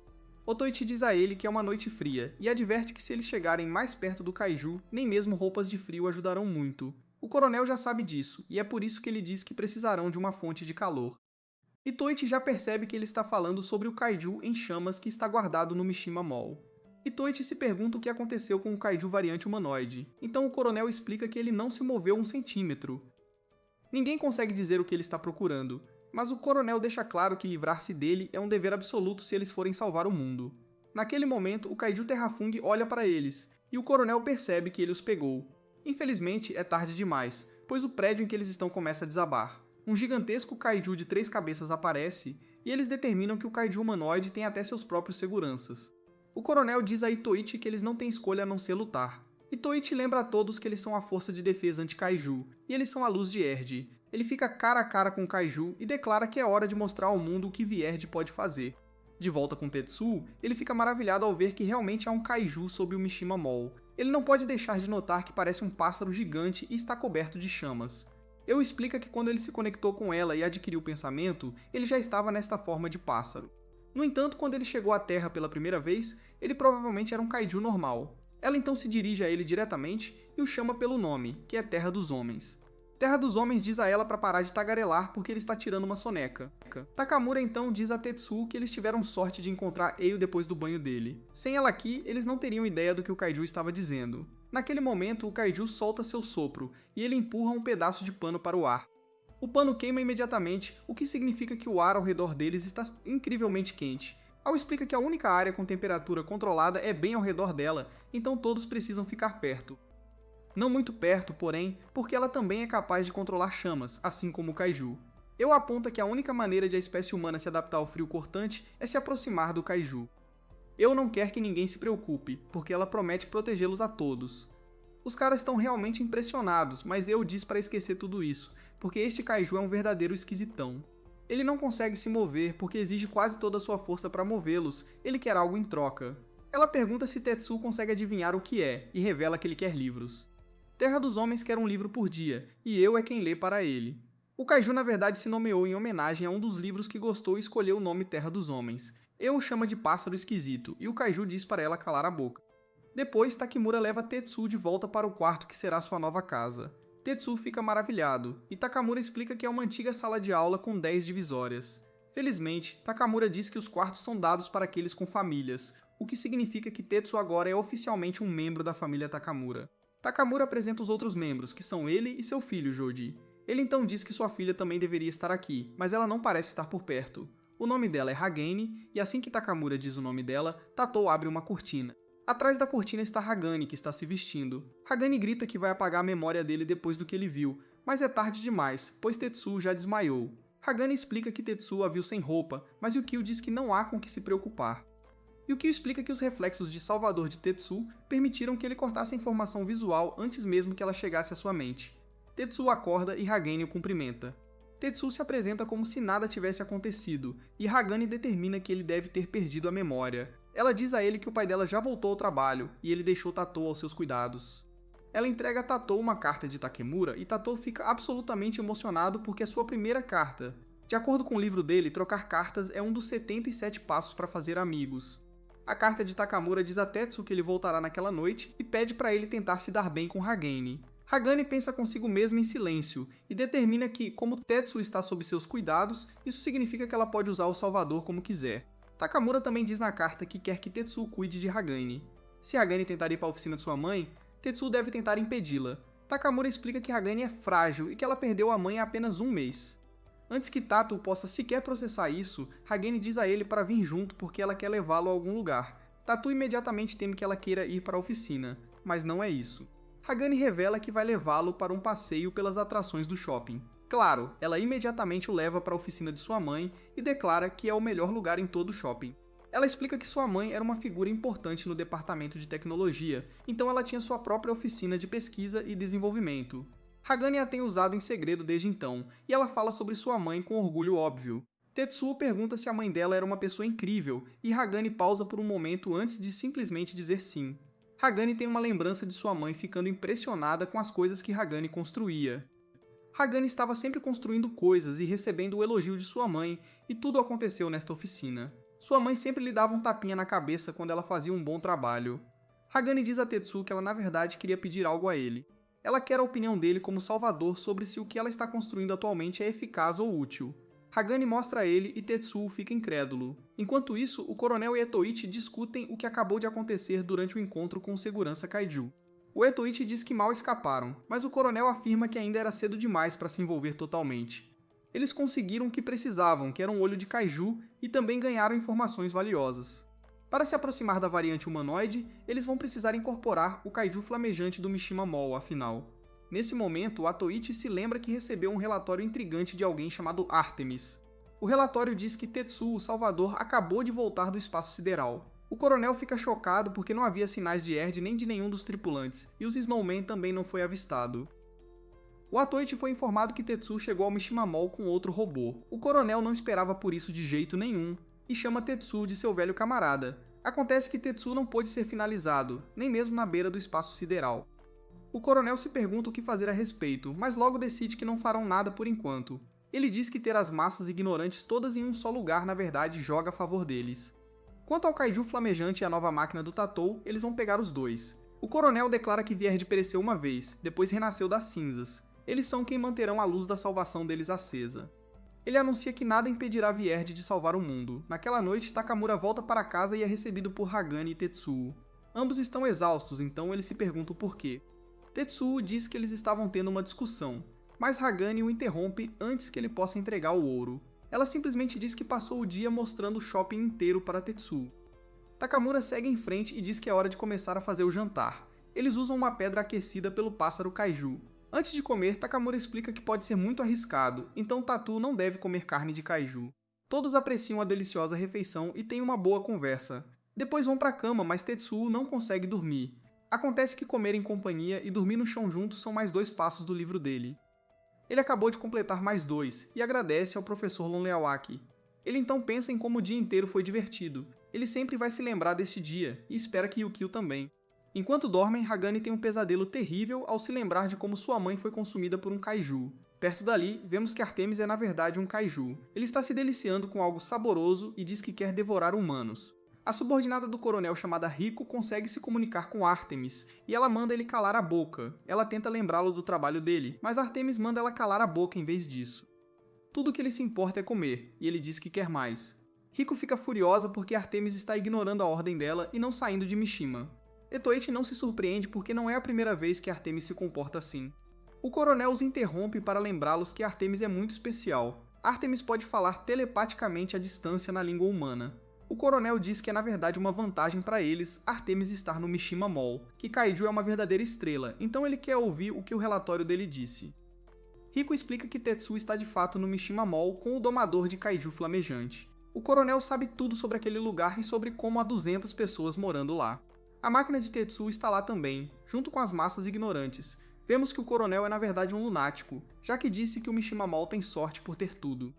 Otoichi diz a ele que é uma noite fria, e adverte que se eles chegarem mais perto do kaiju, nem mesmo roupas de frio ajudarão muito. O coronel já sabe disso, e é por isso que ele diz que precisarão de uma fonte de calor. Itoichi já percebe que ele está falando sobre o kaiju em chamas que está guardado no Mishima Mall. Itoichi se pergunta o que aconteceu com o kaiju variante humanoide, então o coronel explica que ele não se moveu 1 centímetro. Ninguém consegue dizer o que ele está procurando, mas o coronel deixa claro que livrar-se dele é um dever absoluto se eles forem salvar o mundo. Naquele momento, o kaiju Terrafung olha para eles, e o coronel percebe que ele os pegou. Infelizmente, é tarde demais, pois o prédio em que eles estão começa a desabar. Um gigantesco kaiju de 3 cabeças aparece, e eles determinam que o kaiju humanoide tem até seus próprios seguranças. O coronel diz a Itoichi que eles não têm escolha a não ser lutar. Itoichi lembra a todos que eles são a força de defesa anti-kaiju, e eles são a luz de Erd. Ele fica cara a cara com o kaiju e declara que é hora de mostrar ao mundo o que Vierd pode fazer. De volta com Tetsuo, ele fica maravilhado ao ver que realmente há um kaiju sob o Mishima Mall. Ele não pode deixar de notar que parece um pássaro gigante e está coberto de chamas. Eu explica que quando ele se conectou com ela e adquiriu o pensamento, ele já estava nesta forma de pássaro. No entanto, quando ele chegou à Terra pela primeira vez, ele provavelmente era um kaiju normal. Ela então se dirige a ele diretamente e o chama pelo nome, que é Terra dos Homens. Terra dos Homens diz a ela para parar de tagarelar porque ele está tirando uma soneca. Takamura então diz a Tetsuo que eles tiveram sorte de encontrar Eio depois do banho dele. Sem ela aqui, eles não teriam ideia do que o Kaiju estava dizendo. Naquele momento, o Kaiju solta seu sopro e ele empurra um pedaço de pano para o ar. O pano queima imediatamente, o que significa que o ar ao redor deles está incrivelmente quente. Ao explica que a única área com temperatura controlada é bem ao redor dela, então todos precisam ficar perto. Não muito perto, porém, porque ela também é capaz de controlar chamas, assim como o Kaiju. Eu aponta que a única maneira de a espécie humana se adaptar ao frio cortante é se aproximar do Kaiju. Eu não quer que ninguém se preocupe, porque ela promete protegê-los a todos. Os caras estão realmente impressionados, mas eu diz para esquecer tudo isso, porque este Kaiju é um verdadeiro esquisitão. Ele não consegue se mover porque exige quase toda a sua força para movê-los, ele quer algo em troca. Ela pergunta se Tetsuo consegue adivinhar o que é, e revela que ele quer livros. Terra dos Homens quer um livro por dia, e eu é quem lê para ele. O Kaiju na verdade se nomeou em homenagem a um dos livros que gostou e escolheu o nome Terra dos Homens. Eu o chama de Pássaro Esquisito, e o Kaiju diz para ela calar a boca. Depois, Takemura leva Tetsuo de volta para o quarto que será sua nova casa. Tetsuo fica maravilhado, e Takamura explica que é uma antiga sala de aula com 10 divisórias. Felizmente, Takamura diz que os quartos são dados para aqueles com famílias, o que significa que Tetsuo agora é oficialmente um membro da família Takamura. Takamura apresenta os outros membros, que são ele e seu filho, Joji. Ele então diz que sua filha também deveria estar aqui, mas ela não parece estar por perto. O nome dela é Hagane, e assim que Takamura diz o nome dela, Tatou abre uma cortina. Atrás da cortina está Hagane, que está se vestindo. Hagane grita que vai apagar a memória dele depois do que ele viu, mas é tarde demais, pois Tetsuo já desmaiou. Hagane explica que Tetsuo a viu sem roupa, mas Yukio diz que não há com que se preocupar. Yukio explica que os reflexos de Salvador de Tetsuo permitiram que ele cortasse a informação visual antes mesmo que ela chegasse à sua mente. Tetsuo acorda e Hagane o cumprimenta. Tetsuo se apresenta como se nada tivesse acontecido, e Hagane determina que ele deve ter perdido a memória. Ela diz a ele que o pai dela já voltou ao trabalho, e ele deixou Tatou aos seus cuidados. Ela entrega a Tatou uma carta de Takemura, e Tatou fica absolutamente emocionado porque é sua primeira carta. De acordo com o livro dele, trocar cartas é um dos 77 passos para fazer amigos. A carta de Takamura diz a Tetsuo que ele voltará naquela noite e pede para ele tentar se dar bem com Hagane. Hagane pensa consigo mesma em silêncio e determina que, como Tetsuo está sob seus cuidados, isso significa que ela pode usar o Salvador como quiser. Takamura também diz na carta que quer que Tetsuo cuide de Hagane. Se Hagane tentar ir para a oficina de sua mãe, Tetsuo deve tentar impedi-la. Takamura explica que Hagane é frágil e que ela perdeu a mãe há apenas um mês. Antes que Tato possa sequer processar isso, Hagane diz a ele para vir junto porque ela quer levá-lo a algum lugar. Tatu imediatamente teme que ela queira ir para a oficina, mas não é isso. Hagane revela que vai levá-lo para um passeio pelas atrações do shopping. Claro, ela imediatamente o leva para a oficina de sua mãe e declara que é o melhor lugar em todo o shopping. Ela explica que sua mãe era uma figura importante no departamento de tecnologia, então ela tinha sua própria oficina de pesquisa e desenvolvimento. Hagane a tem usado em segredo desde então, e ela fala sobre sua mãe com orgulho óbvio. Tetsuo pergunta se a mãe dela era uma pessoa incrível, e Hagane pausa por um momento antes de simplesmente dizer sim. Hagane tem uma lembrança de sua mãe ficando impressionada com as coisas que Hagane construía. Hagane estava sempre construindo coisas e recebendo o elogio de sua mãe, e tudo aconteceu nesta oficina. Sua mãe sempre lhe dava um tapinha na cabeça quando ela fazia um bom trabalho. Hagane diz a Tetsuo que ela na verdade queria pedir algo a ele. Ela quer a opinião dele como salvador sobre se o que ela está construindo atualmente é eficaz ou útil. Hagane mostra a ele e Tetsuo fica incrédulo. Enquanto isso, o coronel e Etoichi discutem o que acabou de acontecer durante o encontro com o segurança Kaiju. O Etoichi diz que mal escaparam, mas o coronel afirma que ainda era cedo demais para se envolver totalmente. Eles conseguiram o que precisavam, que era um olho de Kaiju, e também ganharam informações valiosas. Para se aproximar da variante humanoide, eles vão precisar incorporar o Kaiju flamejante do Mishima Mall, afinal. Nesse momento, o Atoichi se lembra que recebeu um relatório intrigante de alguém chamado Artemis. O relatório diz que Tetsuo, o Salvador, acabou de voltar do espaço sideral. O coronel fica chocado porque não havia sinais de Erd nem de nenhum dos tripulantes, e os Snowmen também não foi avistado. O Atoichi foi informado que Tetsuo chegou ao Mishima Mall com outro robô. O coronel não esperava por isso de jeito nenhum, e chama Tetsuo de seu velho camarada. Acontece que Tetsuo não pôde ser finalizado, nem mesmo na beira do espaço sideral. O coronel se pergunta o que fazer a respeito, mas logo decide que não farão nada por enquanto. Ele diz que ter as massas ignorantes todas em um só lugar na verdade joga a favor deles. Quanto ao Kaiju flamejante e a nova máquina do Tatou, eles vão pegar os dois. O coronel declara que Vierd pereceu uma vez, depois renasceu das cinzas. Eles são quem manterão a luz da salvação deles acesa. Ele anuncia que nada impedirá Vierd de salvar o mundo. Naquela noite, Takamura volta para casa e é recebido por Hagane e Tetsuo. Ambos estão exaustos, então ele se pergunta o porquê. Tetsuo diz que eles estavam tendo uma discussão, mas Hagane o interrompe antes que ele possa entregar o ouro. Ela simplesmente diz que passou o dia mostrando o shopping inteiro para Tetsuo. Takamura segue em frente e diz que é hora de começar a fazer o jantar. Eles usam uma pedra aquecida pelo pássaro kaiju. Antes de comer, Takamura explica que pode ser muito arriscado, então Tatu não deve comer carne de kaiju. Todos apreciam a deliciosa refeição e têm uma boa conversa. Depois vão para a cama, mas Tetsuo não consegue dormir. Acontece que comer em companhia e dormir no chão juntos são mais 2 passos do livro dele. Ele acabou de completar mais 2 e agradece ao professor Lonleawaki. Ele então pensa em como o dia inteiro foi divertido. Ele sempre vai se lembrar deste dia e espera que Yukio também. Enquanto dormem, Hagane tem um pesadelo terrível ao se lembrar de como sua mãe foi consumida por um kaiju. Perto dali, vemos que Artemis é na verdade um kaiju. Ele está se deliciando com algo saboroso e diz que quer devorar humanos. A subordinada do coronel chamada Rico consegue se comunicar com Artemis, e ela manda ele calar a boca. Ela tenta lembrá-lo do trabalho dele, mas Artemis manda ela calar a boca em vez disso. Tudo que ele se importa é comer, e ele diz que quer mais. Rico fica furiosa porque Artemis está ignorando a ordem dela e não saindo de Mishima. Etoichi não se surpreende porque não é a primeira vez que Artemis se comporta assim. O coronel os interrompe para lembrá-los que Artemis é muito especial. Artemis pode falar telepaticamente à distância na língua humana. O coronel diz que é na verdade uma vantagem para eles Artemis estar no Mishima Mall, que Kaiju é uma verdadeira estrela, então ele quer ouvir o que o relatório dele disse. Rico explica que Tetsuo está de fato no Mishima Mall com o domador de Kaiju flamejante. O coronel sabe tudo sobre aquele lugar e sobre como há 200 pessoas morando lá. A máquina de Tetsuo está lá também, junto com as massas ignorantes. Vemos que o coronel é na verdade um lunático, já que disse que o Mishima Mall tem sorte por ter tudo.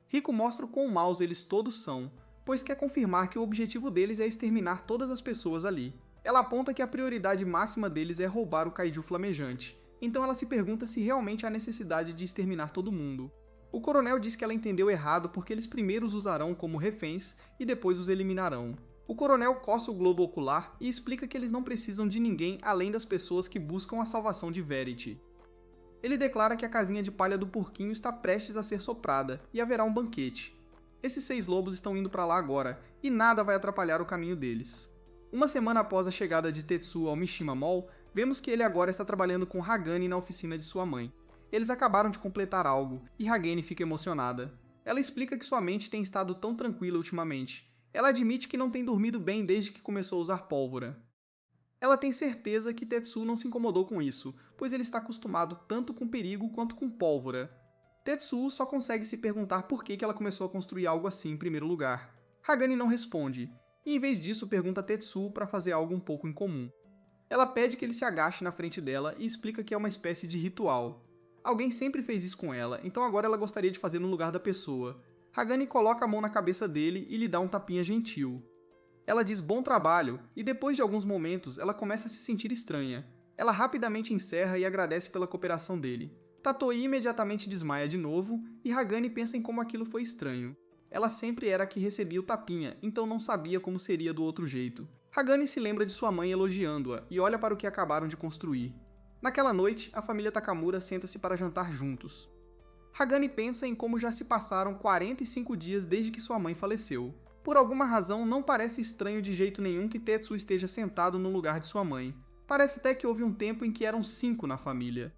Rico mostra o quão maus eles todos são, pois quer confirmar que o objetivo deles é exterminar todas as pessoas ali. Ela aponta que a prioridade máxima deles é roubar o Kaiju flamejante, então ela se pergunta se realmente há necessidade de exterminar todo mundo. O coronel diz que ela entendeu errado porque eles primeiro os usarão como reféns e depois os eliminarão. O coronel coça o globo ocular e explica que eles não precisam de ninguém além das pessoas que buscam a salvação de Verity. Ele declara que a casinha de palha do porquinho está prestes a ser soprada e haverá um banquete. Esses 6 lobos estão indo para lá agora, e nada vai atrapalhar o caminho deles. Uma semana após a chegada de Tetsuo ao Mishima Mall, vemos que ele agora está trabalhando com Hagane na oficina de sua mãe. Eles acabaram de completar algo, e Hagane fica emocionada. Ela explica que sua mente tem estado tão tranquila ultimamente. Ela admite que não tem dormido bem desde que começou a usar pólvora. Ela tem certeza que Tetsuo não se incomodou com isso, pois ele está acostumado tanto com perigo quanto com pólvora. Tetsuo só consegue se perguntar por que ela começou a construir algo assim em primeiro lugar. Hagane não responde, e em vez disso pergunta a Tetsuo para fazer algo um pouco incomum. Ela pede que ele se agache na frente dela e explica que é uma espécie de ritual. Alguém sempre fez isso com ela, então agora ela gostaria de fazer no lugar da pessoa. Hagane coloca a mão na cabeça dele e lhe dá um tapinha gentil. Ela diz bom trabalho, e depois de alguns momentos ela começa a se sentir estranha. Ela rapidamente encerra e agradece pela cooperação dele. Tatoi imediatamente desmaia de novo, e Hagane pensa em como aquilo foi estranho. Ela sempre era a que recebia o tapinha, então não sabia como seria do outro jeito. Hagane se lembra de sua mãe elogiando-a, e olha para o que acabaram de construir. Naquela noite, a família Takamura senta-se para jantar juntos. Hagane pensa em como já se passaram 45 dias desde que sua mãe faleceu. Por alguma razão, não parece estranho de jeito nenhum que Tetsuo esteja sentado no lugar de sua mãe. Parece até que houve um tempo em que eram 5 na família.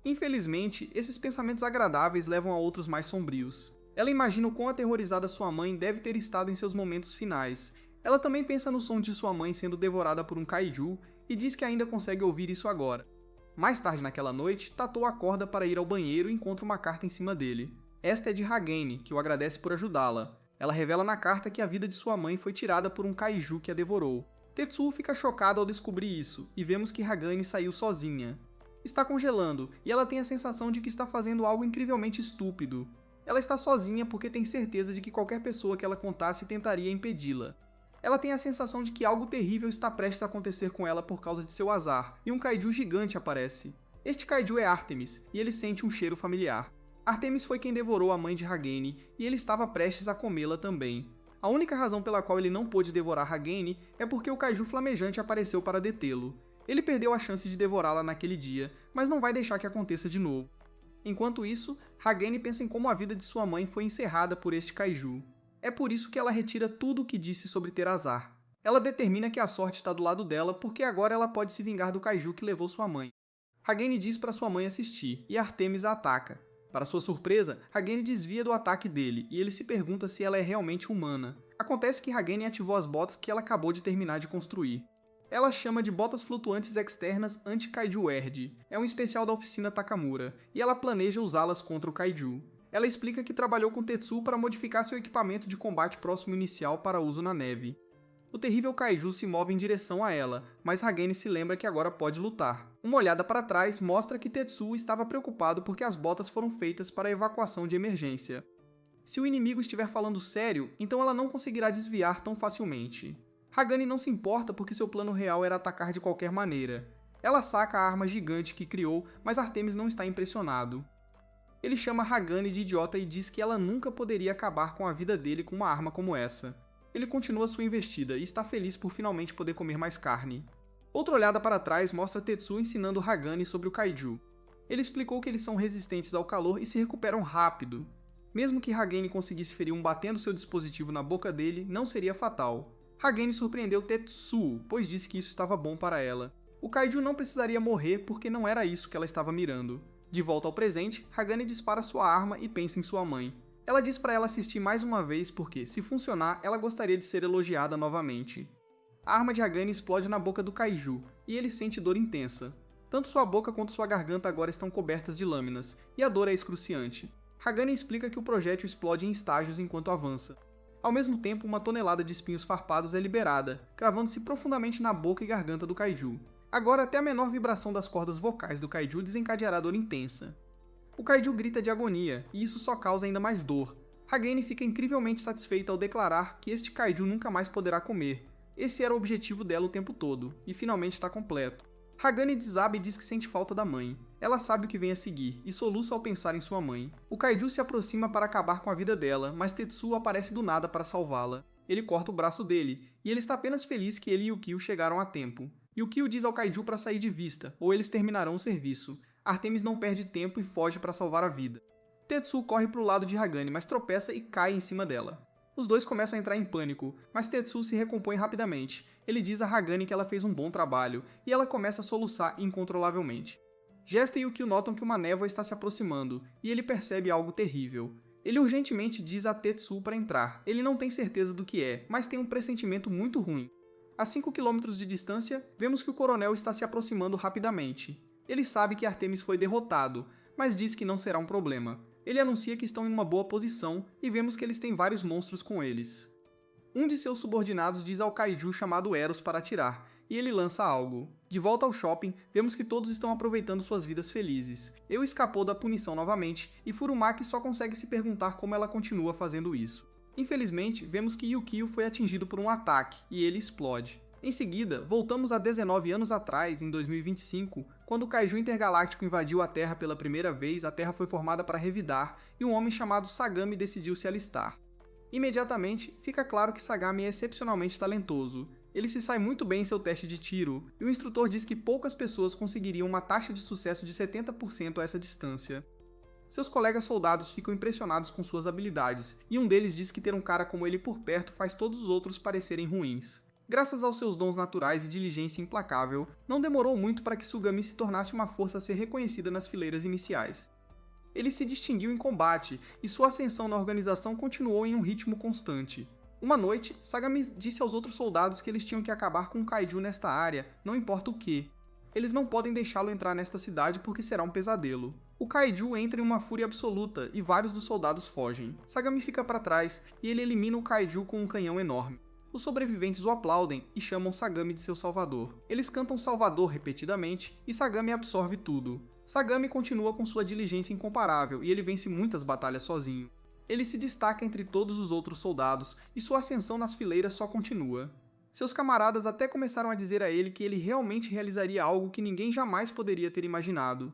Infelizmente, esses pensamentos agradáveis levam a outros mais sombrios. Ela imagina o quão aterrorizada sua mãe deve ter estado em seus momentos finais. Ela também pensa no som de sua mãe sendo devorada por um kaiju e diz que ainda consegue ouvir isso agora. Mais tarde naquela noite, Tatou acorda para ir ao banheiro e encontra uma carta em cima dele. Esta é de Hagane, que o agradece por ajudá-la. Ela revela na carta que a vida de sua mãe foi tirada por um kaiju que a devorou. Tetsuo fica chocado ao descobrir isso, e vemos que Hagane saiu sozinha. Está congelando, e ela tem a sensação de que está fazendo algo incrivelmente estúpido. Ela está sozinha porque tem certeza de que qualquer pessoa que ela contasse tentaria impedi-la. Ela tem a sensação de que algo terrível está prestes a acontecer com ela por causa de seu azar, e um kaiju gigante aparece. Este kaiju é Artemis, e ele sente um cheiro familiar. Artemis foi quem devorou a mãe de Hagane, e ele estava prestes a comê-la também. A única razão pela qual ele não pôde devorar Hagane é porque o kaiju flamejante apareceu para detê-lo. Ele perdeu a chance de devorá-la naquele dia, mas não vai deixar que aconteça de novo. Enquanto isso, Hagane pensa em como a vida de sua mãe foi encerrada por este kaiju. É por isso que ela retira tudo o que disse sobre ter azar. Ela determina que a sorte está do lado dela porque agora ela pode se vingar do kaiju que levou sua mãe. Hagane diz para sua mãe assistir, e Artemis a ataca. Para sua surpresa, Hagane desvia do ataque dele, e ele se pergunta se ela é realmente humana. Acontece que Hagane ativou as botas que ela acabou de terminar de construir. Ela chama de botas flutuantes externas anti-kaiju Erd. É um especial da oficina Takamura, e ela planeja usá-las contra o kaiju. Ela explica que trabalhou com Tetsuo para modificar seu equipamento de combate próximo inicial para uso na neve. O terrível kaiju se move em direção a ela, mas Hagane se lembra que agora pode lutar. Uma olhada para trás mostra que Tetsuo estava preocupado porque as botas foram feitas para a evacuação de emergência. Se o inimigo estiver falando sério, então ela não conseguirá desviar tão facilmente. Hagane não se importa porque seu plano real era atacar de qualquer maneira. Ela saca a arma gigante que criou, mas Artemis não está impressionado. Ele chama Hagane de idiota e diz que ela nunca poderia acabar com a vida dele com uma arma como essa. Ele continua sua investida e está feliz por finalmente poder comer mais carne. Outra olhada para trás mostra Tetsuo ensinando Hagane sobre o kaiju. Ele explicou que eles são resistentes ao calor e se recuperam rápido. Mesmo que Hagane conseguisse ferir um batendo seu dispositivo na boca dele, não seria fatal. Hagane surpreendeu Tetsuo, pois disse que isso estava bom para ela. O kaiju não precisaria morrer porque não era isso que ela estava mirando. De volta ao presente, Hagane dispara sua arma e pensa em sua mãe. Ela diz para ela assistir mais uma vez porque, se funcionar, ela gostaria de ser elogiada novamente. A arma de Hagane explode na boca do kaiju, e ele sente dor intensa. Tanto sua boca quanto sua garganta agora estão cobertas de lâminas, e a dor é excruciante. Hagane explica que o projétil explode em estágios enquanto avança. Ao mesmo tempo, uma tonelada de espinhos farpados é liberada, cravando-se profundamente na boca e garganta do kaiju. Agora, até a menor vibração das cordas vocais do kaiju desencadeará dor intensa. O kaiju grita de agonia, e isso só causa ainda mais dor. Hagane fica incrivelmente satisfeita ao declarar que este kaiju nunca mais poderá comer. Esse era o objetivo dela o tempo todo, e finalmente está completo. Hagane desaba e diz que sente falta da mãe. Ela sabe o que vem a seguir, e soluça ao pensar em sua mãe. O kaiju se aproxima para acabar com a vida dela, mas Tetsuo aparece do nada para salvá-la. Ele corta o braço dele, e ele está apenas feliz que ele e Yukio chegaram a tempo. Yukio diz ao kaiju para sair de vista, ou eles terminarão o serviço. Artemis não perde tempo e foge para salvar a vida. Tetsuo corre para o lado de Hagane, mas tropeça e cai em cima dela. Os dois começam a entrar em pânico, mas Tetsuo se recompõe rapidamente. Ele diz a Hagane que ela fez um bom trabalho, e ela começa a soluçar incontrolavelmente. Gesta e Yukio notam que uma névoa está se aproximando, e ele percebe algo terrível. Ele urgentemente diz a Tetsuo para entrar. Ele não tem certeza do que é, mas tem um pressentimento muito ruim. A 5 km de distância, vemos que o coronel está se aproximando rapidamente. Ele sabe que Artemis foi derrotado, mas diz que não será um problema. Ele anuncia que estão em uma boa posição e vemos que eles têm vários monstros com eles. Um de seus subordinados diz ao kaiju chamado Eros para atirar, e ele lança algo. De volta ao shopping, vemos que todos estão aproveitando suas vidas felizes. Eu escapou da punição novamente, e Furumaki só consegue se perguntar como ela continua fazendo isso. Infelizmente, vemos que Yukio foi atingido por um ataque, e ele explode. Em seguida, voltamos a 19 anos atrás, em 2025, quando o Kaiju Intergaláctico invadiu a Terra pela primeira vez. A Terra foi formada para revidar, e um homem chamado Sagami decidiu se alistar. Imediatamente, fica claro que Sagami é excepcionalmente talentoso. Ele se sai muito bem em seu teste de tiro, e o instrutor diz que poucas pessoas conseguiriam uma taxa de sucesso de 70% a essa distância. Seus colegas soldados ficam impressionados com suas habilidades, e um deles diz que ter um cara como ele por perto faz todos os outros parecerem ruins. Graças aos seus dons naturais e diligência implacável, não demorou muito para que Sugami se tornasse uma força a ser reconhecida nas fileiras iniciais. Ele se distinguiu em combate, e sua ascensão na organização continuou em um ritmo constante. Uma noite, Sagami disse aos outros soldados que eles tinham que acabar com o kaiju nesta área, não importa o que. Eles não podem deixá-lo entrar nesta cidade porque será um pesadelo. O kaiju entra em uma fúria absoluta e vários dos soldados fogem. Sagami fica para trás e ele elimina o kaiju com um canhão enorme. Os sobreviventes o aplaudem e chamam Sagami de seu salvador. Eles cantam Salvador repetidamente e Sagami absorve tudo. Sagami continua com sua diligência incomparável e ele vence muitas batalhas sozinho. Ele se destaca entre todos os outros soldados e sua ascensão nas fileiras só continua. Seus camaradas até começaram a dizer a ele que ele realmente realizaria algo que ninguém jamais poderia ter imaginado.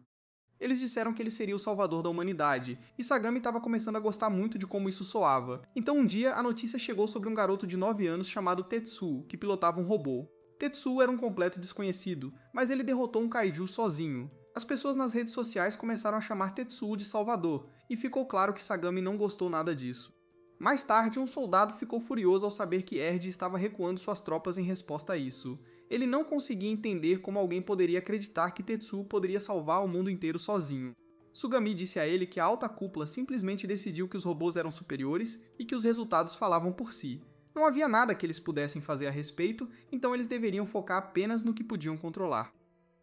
Eles disseram que ele seria o salvador da humanidade, e Sagami estava começando a gostar muito de como isso soava. Então um dia a notícia chegou sobre um garoto de 9 anos chamado Tetsuo, que pilotava um robô. Tetsuo era um completo desconhecido, mas ele derrotou um kaiju sozinho. As pessoas nas redes sociais começaram a chamar Tetsuo de Salvador, e ficou claro que Sagami não gostou nada disso. Mais tarde, um soldado ficou furioso ao saber que Erd estava recuando suas tropas em resposta a isso. Ele não conseguia entender como alguém poderia acreditar que Tetsuo poderia salvar o mundo inteiro sozinho. Sugami disse a ele que a alta cúpula simplesmente decidiu que os robôs eram superiores e que os resultados falavam por si. Não havia nada que eles pudessem fazer a respeito, então eles deveriam focar apenas no que podiam controlar.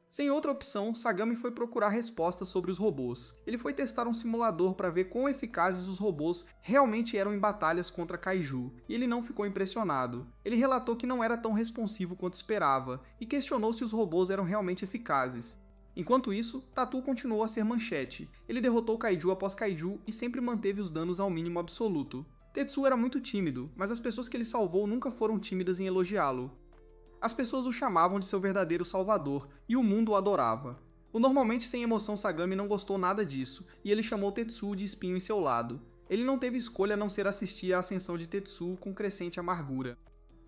Sem outra opção, Sagami foi procurar respostas sobre os robôs. Ele foi testar um simulador para ver quão eficazes os robôs realmente eram em batalhas contra kaiju, e ele não ficou impressionado. Ele relatou que não era tão responsivo quanto esperava, e questionou se os robôs eram realmente eficazes. Enquanto isso, Tatu continuou a ser manchete. Ele derrotou kaiju após kaiju e sempre manteve os danos ao mínimo absoluto. Tetsuo era muito tímido, mas as pessoas que ele salvou nunca foram tímidas em elogiá-lo. As pessoas o chamavam de seu verdadeiro salvador, e o mundo o adorava. O normalmente sem emoção Sagami não gostou nada disso, e ele chamou Tetsuo de espinho em seu lado. Ele não teve escolha a não ser assistir à ascensão de Tetsuo com crescente amargura.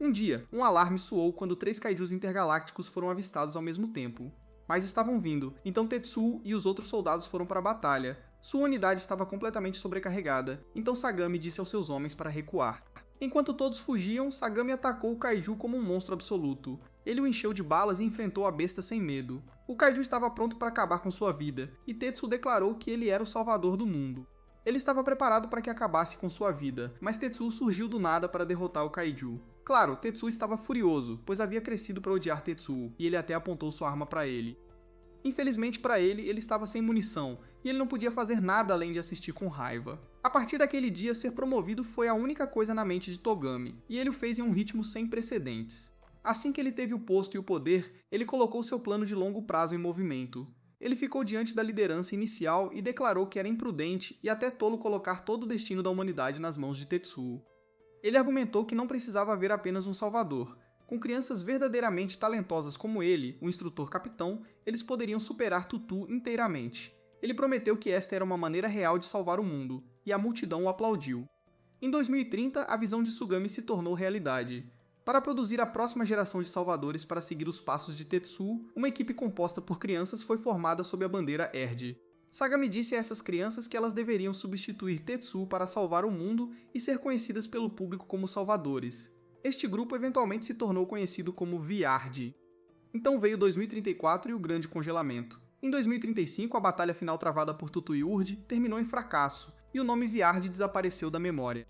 Um dia, um alarme soou quando 3 kaijus intergalácticos foram avistados ao mesmo tempo. Mas estavam vindo, então Tetsuo e os outros soldados foram para a batalha. Sua unidade estava completamente sobrecarregada, então Sagami disse aos seus homens para recuar. Enquanto todos fugiam, Sagami atacou o kaiju como um monstro absoluto. Ele o encheu de balas e enfrentou a besta sem medo. O kaiju estava pronto para acabar com sua vida, e Tetsuo declarou que ele era o salvador do mundo. Ele estava preparado para que acabasse com sua vida, mas Tetsuo surgiu do nada para derrotar o kaiju. Claro, Tetsuo estava furioso, pois havia crescido para odiar Tetsuo, e ele até apontou sua arma para ele. Infelizmente para ele, ele estava sem munição, e ele não podia fazer nada além de assistir com raiva. A partir daquele dia, ser promovido foi a única coisa na mente de Togami, e ele o fez em um ritmo sem precedentes. Assim que ele teve o posto e o poder, ele colocou seu plano de longo prazo em movimento. Ele ficou diante da liderança inicial e declarou que era imprudente e até tolo colocar todo o destino da humanidade nas mãos de Tetsuo. Ele argumentou que não precisava haver apenas um salvador. Com crianças verdadeiramente talentosas como ele, o instrutor capitão, eles poderiam superar Tutu inteiramente. Ele prometeu que esta era uma maneira real de salvar o mundo, e a multidão o aplaudiu. Em 2030, a visão de Sugami se tornou realidade. Para produzir a próxima geração de salvadores para seguir os passos de Tetsuo, uma equipe composta por crianças foi formada sob a bandeira Erd. Sagami disse a essas crianças que elas deveriam substituir Tetsuo para salvar o mundo e ser conhecidas pelo público como salvadores. Este grupo eventualmente se tornou conhecido como Viard. Então veio 2034 e o Grande Congelamento. Em 2035, a batalha final travada por Tutu e Urd terminou em fracasso, e o nome Viard desapareceu da memória.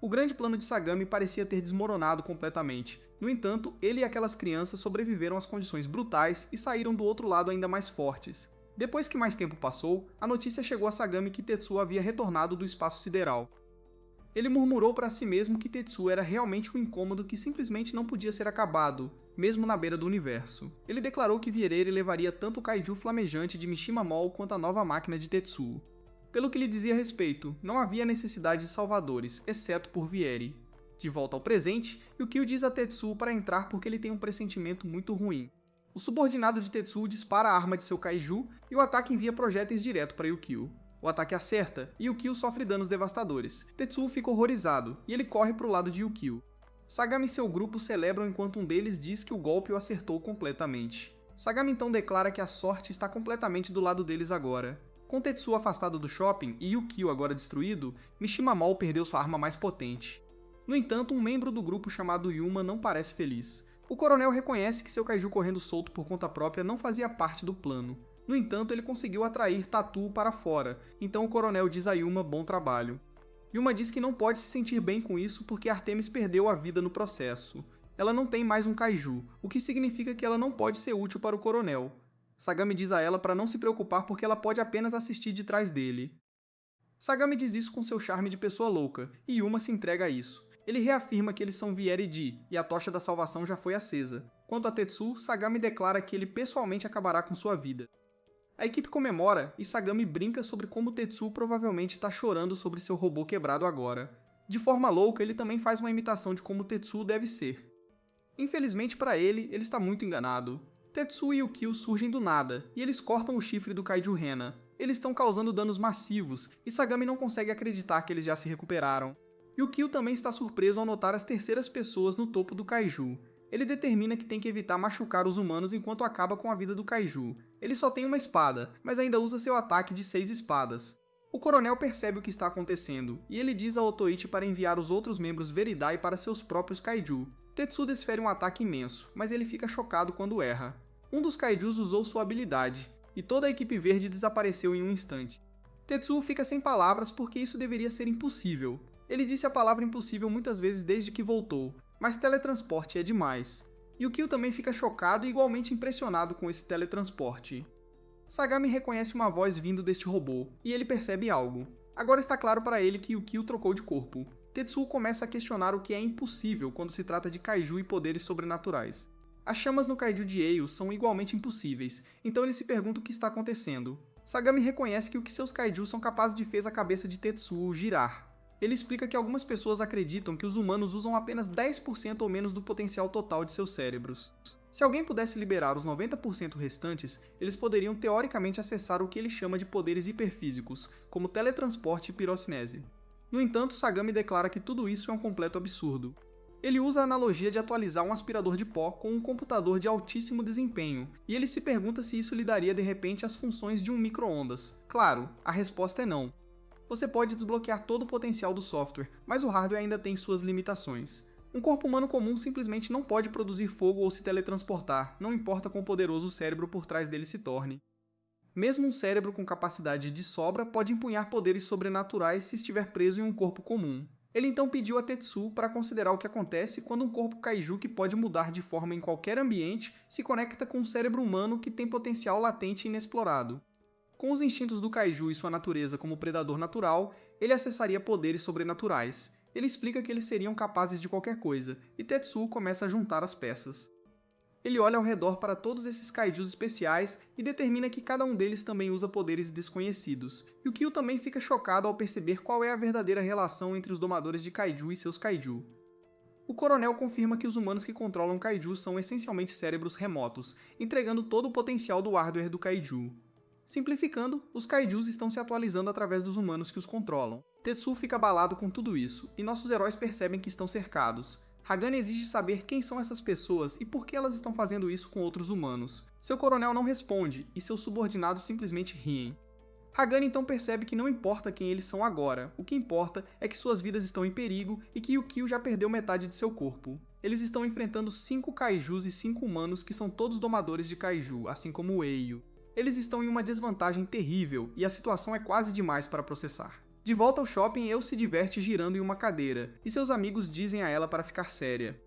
O grande plano de Sagami parecia ter desmoronado completamente. No entanto, ele e aquelas crianças sobreviveram às condições brutais e saíram do outro lado ainda mais fortes. Depois que mais tempo passou, a notícia chegou a Sagami que Tetsuo havia retornado do espaço sideral. Ele murmurou para si mesmo que Tetsuo era realmente um incômodo que simplesmente não podia ser acabado, mesmo na beira do universo. Ele declarou que Vieri levaria tanto o kaiju flamejante de Mishima Mall quanto a nova máquina de Tetsuo. Pelo que lhe dizia a respeito, não havia necessidade de salvadores, exceto por Vieri. De volta ao presente, Yukio diz a Tetsuo para entrar porque ele tem um pressentimento muito ruim. O subordinado de Tetsuo dispara a arma de seu kaiju e o ataque envia projéteis direto para Yukio. O ataque acerta e Yukio sofre danos devastadores. Tetsuo fica horrorizado e ele corre para o lado de Yukio. Sagami e seu grupo celebram enquanto um deles diz que o golpe o acertou completamente. Sagami então declara que a sorte está completamente do lado deles agora. Com Tetsuo afastado do shopping e Yukio agora destruído, Mishima Mall perdeu sua arma mais potente. No entanto, um membro do grupo chamado Yuma não parece feliz. O coronel reconhece que seu kaiju correndo solto por conta própria não fazia parte do plano. No entanto, ele conseguiu atrair Tatu para fora, então o coronel diz a Yuma bom trabalho. Yuma diz que não pode se sentir bem com isso porque Artemis perdeu a vida no processo. Ela não tem mais um kaiju, o que significa que ela não pode ser útil para o coronel. Sagami diz a ela para não se preocupar porque ela pode apenas assistir de trás dele. Sagami diz isso com seu charme de pessoa louca, e Yuma se entrega a isso. Ele reafirma que eles são Vieri-ji, e a tocha da salvação já foi acesa. Quanto a Tetsuo, Sagami declara que ele pessoalmente acabará com sua vida. A equipe comemora e Sagami brinca sobre como Tetsuo provavelmente está chorando sobre seu robô quebrado agora. De forma louca, ele também faz uma imitação de como Tetsuo deve ser. Infelizmente para ele, ele está muito enganado. Tetsuo e Yukio surgem do nada, e eles cortam o chifre do kaiju Rena. Eles estão causando danos massivos, e Sagami não consegue acreditar que eles já se recuperaram. Yukio também está surpreso ao notar as terceiras pessoas no topo do kaiju. Ele determina que tem que evitar machucar os humanos enquanto acaba com a vida do kaiju. Ele só tem uma espada, mas ainda usa seu ataque de 6 espadas. O coronel percebe o que está acontecendo, e ele diz a Otoichi para enviar os outros membros Veridai para seus próprios kaiju. Tetsu desfere um ataque imenso, mas ele fica chocado quando erra. Um dos kaijus usou sua habilidade, e toda a equipe verde desapareceu em um instante. Tetsuo fica sem palavras porque isso deveria ser impossível. Ele disse a palavra impossível muitas vezes desde que voltou, mas teletransporte é demais. Yukio também fica chocado e igualmente impressionado com esse teletransporte. Sagami reconhece uma voz vindo deste robô, e ele percebe algo. Agora está claro para ele que Yukio trocou de corpo. Tetsuo começa a questionar o que é impossível quando se trata de kaiju e poderes sobrenaturais. As chamas no kaiju de Eio são igualmente impossíveis, então ele se pergunta o que está acontecendo. Sagami reconhece que o que seus kaiju são capazes de fez a cabeça de Tetsuo girar. Ele explica que algumas pessoas acreditam que os humanos usam apenas 10% ou menos do potencial total de seus cérebros. Se alguém pudesse liberar os 90% restantes, eles poderiam teoricamente acessar o que ele chama de poderes hiperfísicos, como teletransporte e pirocinese. No entanto, Sagami declara que tudo isso é um completo absurdo. Ele usa a analogia de atualizar um aspirador de pó com um computador de altíssimo desempenho, e ele se pergunta se isso lhe daria de repente as funções de um micro-ondas. Claro, a resposta é não. Você pode desbloquear todo o potencial do software, mas o hardware ainda tem suas limitações. Um corpo humano comum simplesmente não pode produzir fogo ou se teletransportar, não importa quão poderoso o cérebro por trás dele se torne. Mesmo um cérebro com capacidade de sobra pode empunhar poderes sobrenaturais se estiver preso em um corpo comum. Ele então pediu a Tetsuo para considerar o que acontece quando um corpo kaiju que pode mudar de forma em qualquer ambiente se conecta com um cérebro humano que tem potencial latente e inexplorado. Com os instintos do kaiju e sua natureza como predador natural, ele acessaria poderes sobrenaturais. Ele explica que eles seriam capazes de qualquer coisa, e Tetsuo começa a juntar as peças. Ele olha ao redor para todos esses kaijus especiais e determina que cada um deles também usa poderes desconhecidos. Yukio também fica chocado ao perceber qual é a verdadeira relação entre os domadores de kaiju e seus kaiju. O coronel confirma que os humanos que controlam kaiju são essencialmente cérebros remotos, entregando todo o potencial do hardware do kaiju. Simplificando, os kaijus estão se atualizando através dos humanos que os controlam. Tetsuo fica abalado com tudo isso, e nossos heróis percebem que estão cercados. Hagane exige saber quem são essas pessoas e por que elas estão fazendo isso com outros humanos. Seu coronel não responde, e seus subordinados simplesmente riem. Hagane então percebe que não importa quem eles são agora, o que importa é que suas vidas estão em perigo e que Yukio já perdeu metade de seu corpo. Eles estão enfrentando 5 kaijus e 5 humanos que são todos domadores de kaiju, assim como o Eio. Eles estão em uma desvantagem terrível, e a situação é quase demais para processar. De volta ao shopping, Eu se diverte girando em uma cadeira, e seus amigos dizem a ela para ficar séria.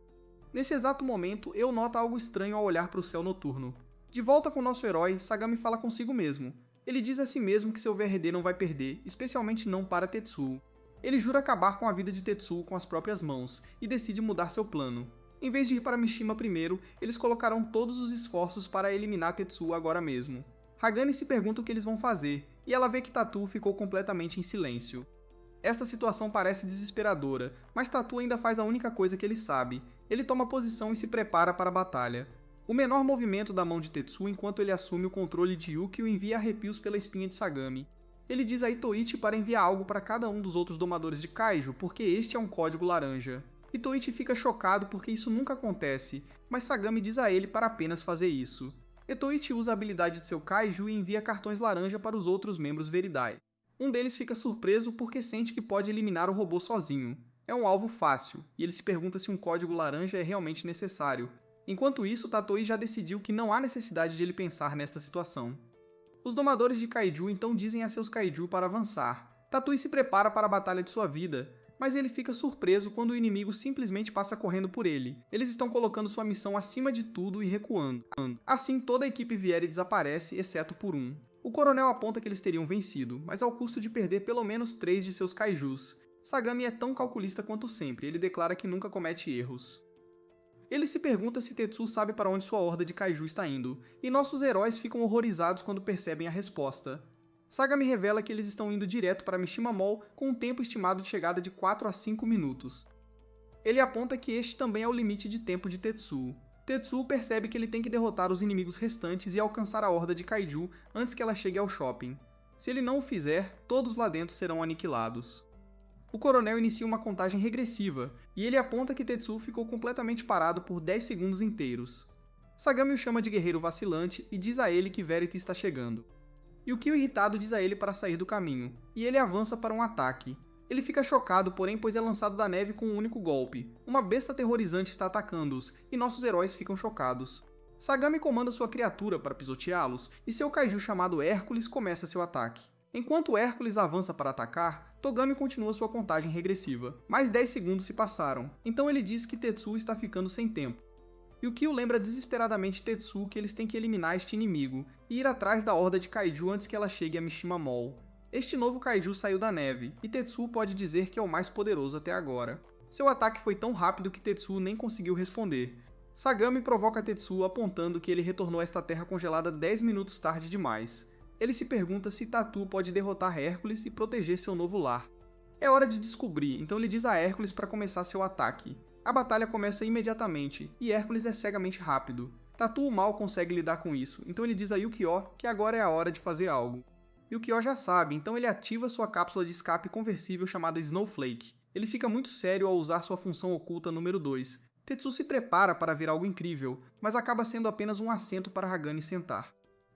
Nesse exato momento, Eu nota algo estranho ao olhar para o céu noturno. De volta com nosso herói, Sagami fala consigo mesmo. Ele diz a si mesmo que seu VRD não vai perder, especialmente não para Tetsuo. Ele jura acabar com a vida de Tetsuo com as próprias mãos, e decide mudar seu plano. Em vez de ir para Mishima primeiro, eles colocarão todos os esforços para eliminar Tetsuo agora mesmo. Hagane se pergunta o que eles vão fazer, e ela vê que Tatu ficou completamente em silêncio. Esta situação parece desesperadora, mas Tatu ainda faz a única coisa que ele sabe. Ele toma posição e se prepara para a batalha. O menor movimento da mão de Tetsuo enquanto ele assume o controle de Yukio envia arrepios pela espinha de Sagami. Ele diz a Itoichi para enviar algo para cada um dos outros domadores de kaiju, porque este é um código laranja. Itoichi fica chocado porque isso nunca acontece, mas Sagami diz a ele para apenas fazer isso. Itoichi usa a habilidade de seu kaiju e envia cartões laranja para os outros membros Veridai. Um deles fica surpreso porque sente que pode eliminar o robô sozinho. É um alvo fácil, e ele se pergunta se um código laranja é realmente necessário. Enquanto isso, Tatoi já decidiu que não há necessidade de ele pensar nesta situação. Os domadores de kaiju então dizem a seus kaiju para avançar. Tatoi se prepara para a batalha de sua vida, mas ele fica surpreso quando o inimigo simplesmente passa correndo por ele. Eles estão colocando sua missão acima de tudo e recuando. Assim, toda a equipe Vieri desaparece, exceto por um. O coronel aponta que eles teriam vencido, mas ao custo de perder pelo menos 3 de seus kaijus. Sagami é tão calculista quanto sempre, ele declara que nunca comete erros. Ele se pergunta se Tetsuo sabe para onde sua horda de kaiju está indo, e nossos heróis ficam horrorizados quando percebem a resposta. Sagami revela que eles estão indo direto para Mishima Mall com um tempo estimado de chegada de 4 a 5 minutos. Ele aponta que este também é o limite de tempo de Tetsuo. Tetsuo percebe que ele tem que derrotar os inimigos restantes e alcançar a horda de kaiju antes que ela chegue ao shopping. Se ele não o fizer, todos lá dentro serão aniquilados. O coronel inicia uma contagem regressiva, e ele aponta que Tetsuo ficou completamente parado por 10 segundos inteiros. Sagami o chama de guerreiro vacilante e diz a ele que Verity está chegando. Yukio irritado diz a ele para sair do caminho, e ele avança para um ataque. Ele fica chocado, porém, pois é lançado da neve com um único golpe. Uma besta aterrorizante está atacando-os, e nossos heróis ficam chocados. Sagami comanda sua criatura para pisoteá-los, e seu kaiju chamado Hércules começa seu ataque. Enquanto Hércules avança para atacar, Togami continua sua contagem regressiva. Mais 10 segundos se passaram, então ele diz que Tetsuo está ficando sem tempo. Yukio lembra desesperadamente Tetsuo que eles têm que eliminar este inimigo e ir atrás da horda de kaiju antes que ela chegue a Mishima Mall. Este novo kaiju saiu da neve, e Tetsuo pode dizer que é o mais poderoso até agora. Seu ataque foi tão rápido que Tetsuo nem conseguiu responder. Sagami provoca Tetsuo apontando que ele retornou a esta terra congelada 10 minutos tarde demais. Ele se pergunta se Tatu pode derrotar Hércules e proteger seu novo lar. É hora de descobrir, então ele diz a Hércules para começar seu ataque. A batalha começa imediatamente, e Hércules é cegamente rápido. Tatu mal consegue lidar com isso, então ele diz a Yukio que agora é a hora de fazer algo. Yukio já sabe, então ele ativa sua cápsula de escape conversível chamada Snowflake. Ele fica muito sério ao usar sua função oculta número 2. Tetsuo se prepara para ver algo incrível, mas acaba sendo apenas um assento para Hagane sentar.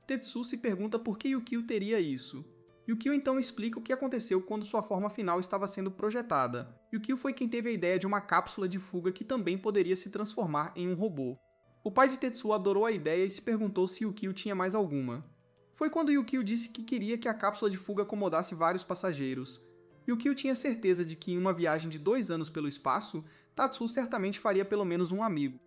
Tetsuo se pergunta por que Yukio teria isso. Yukio então explica o que aconteceu quando sua forma final estava sendo projetada. Yukio foi quem teve a ideia de uma cápsula de fuga que também poderia se transformar em um robô. O pai de Tetsuo adorou a ideia e se perguntou se Yukio tinha mais alguma. Foi quando Yukio disse que queria que a cápsula de fuga acomodasse vários passageiros. Yukio tinha certeza de que em uma viagem de 2 anos pelo espaço, Tatsuo certamente faria pelo menos um amigo.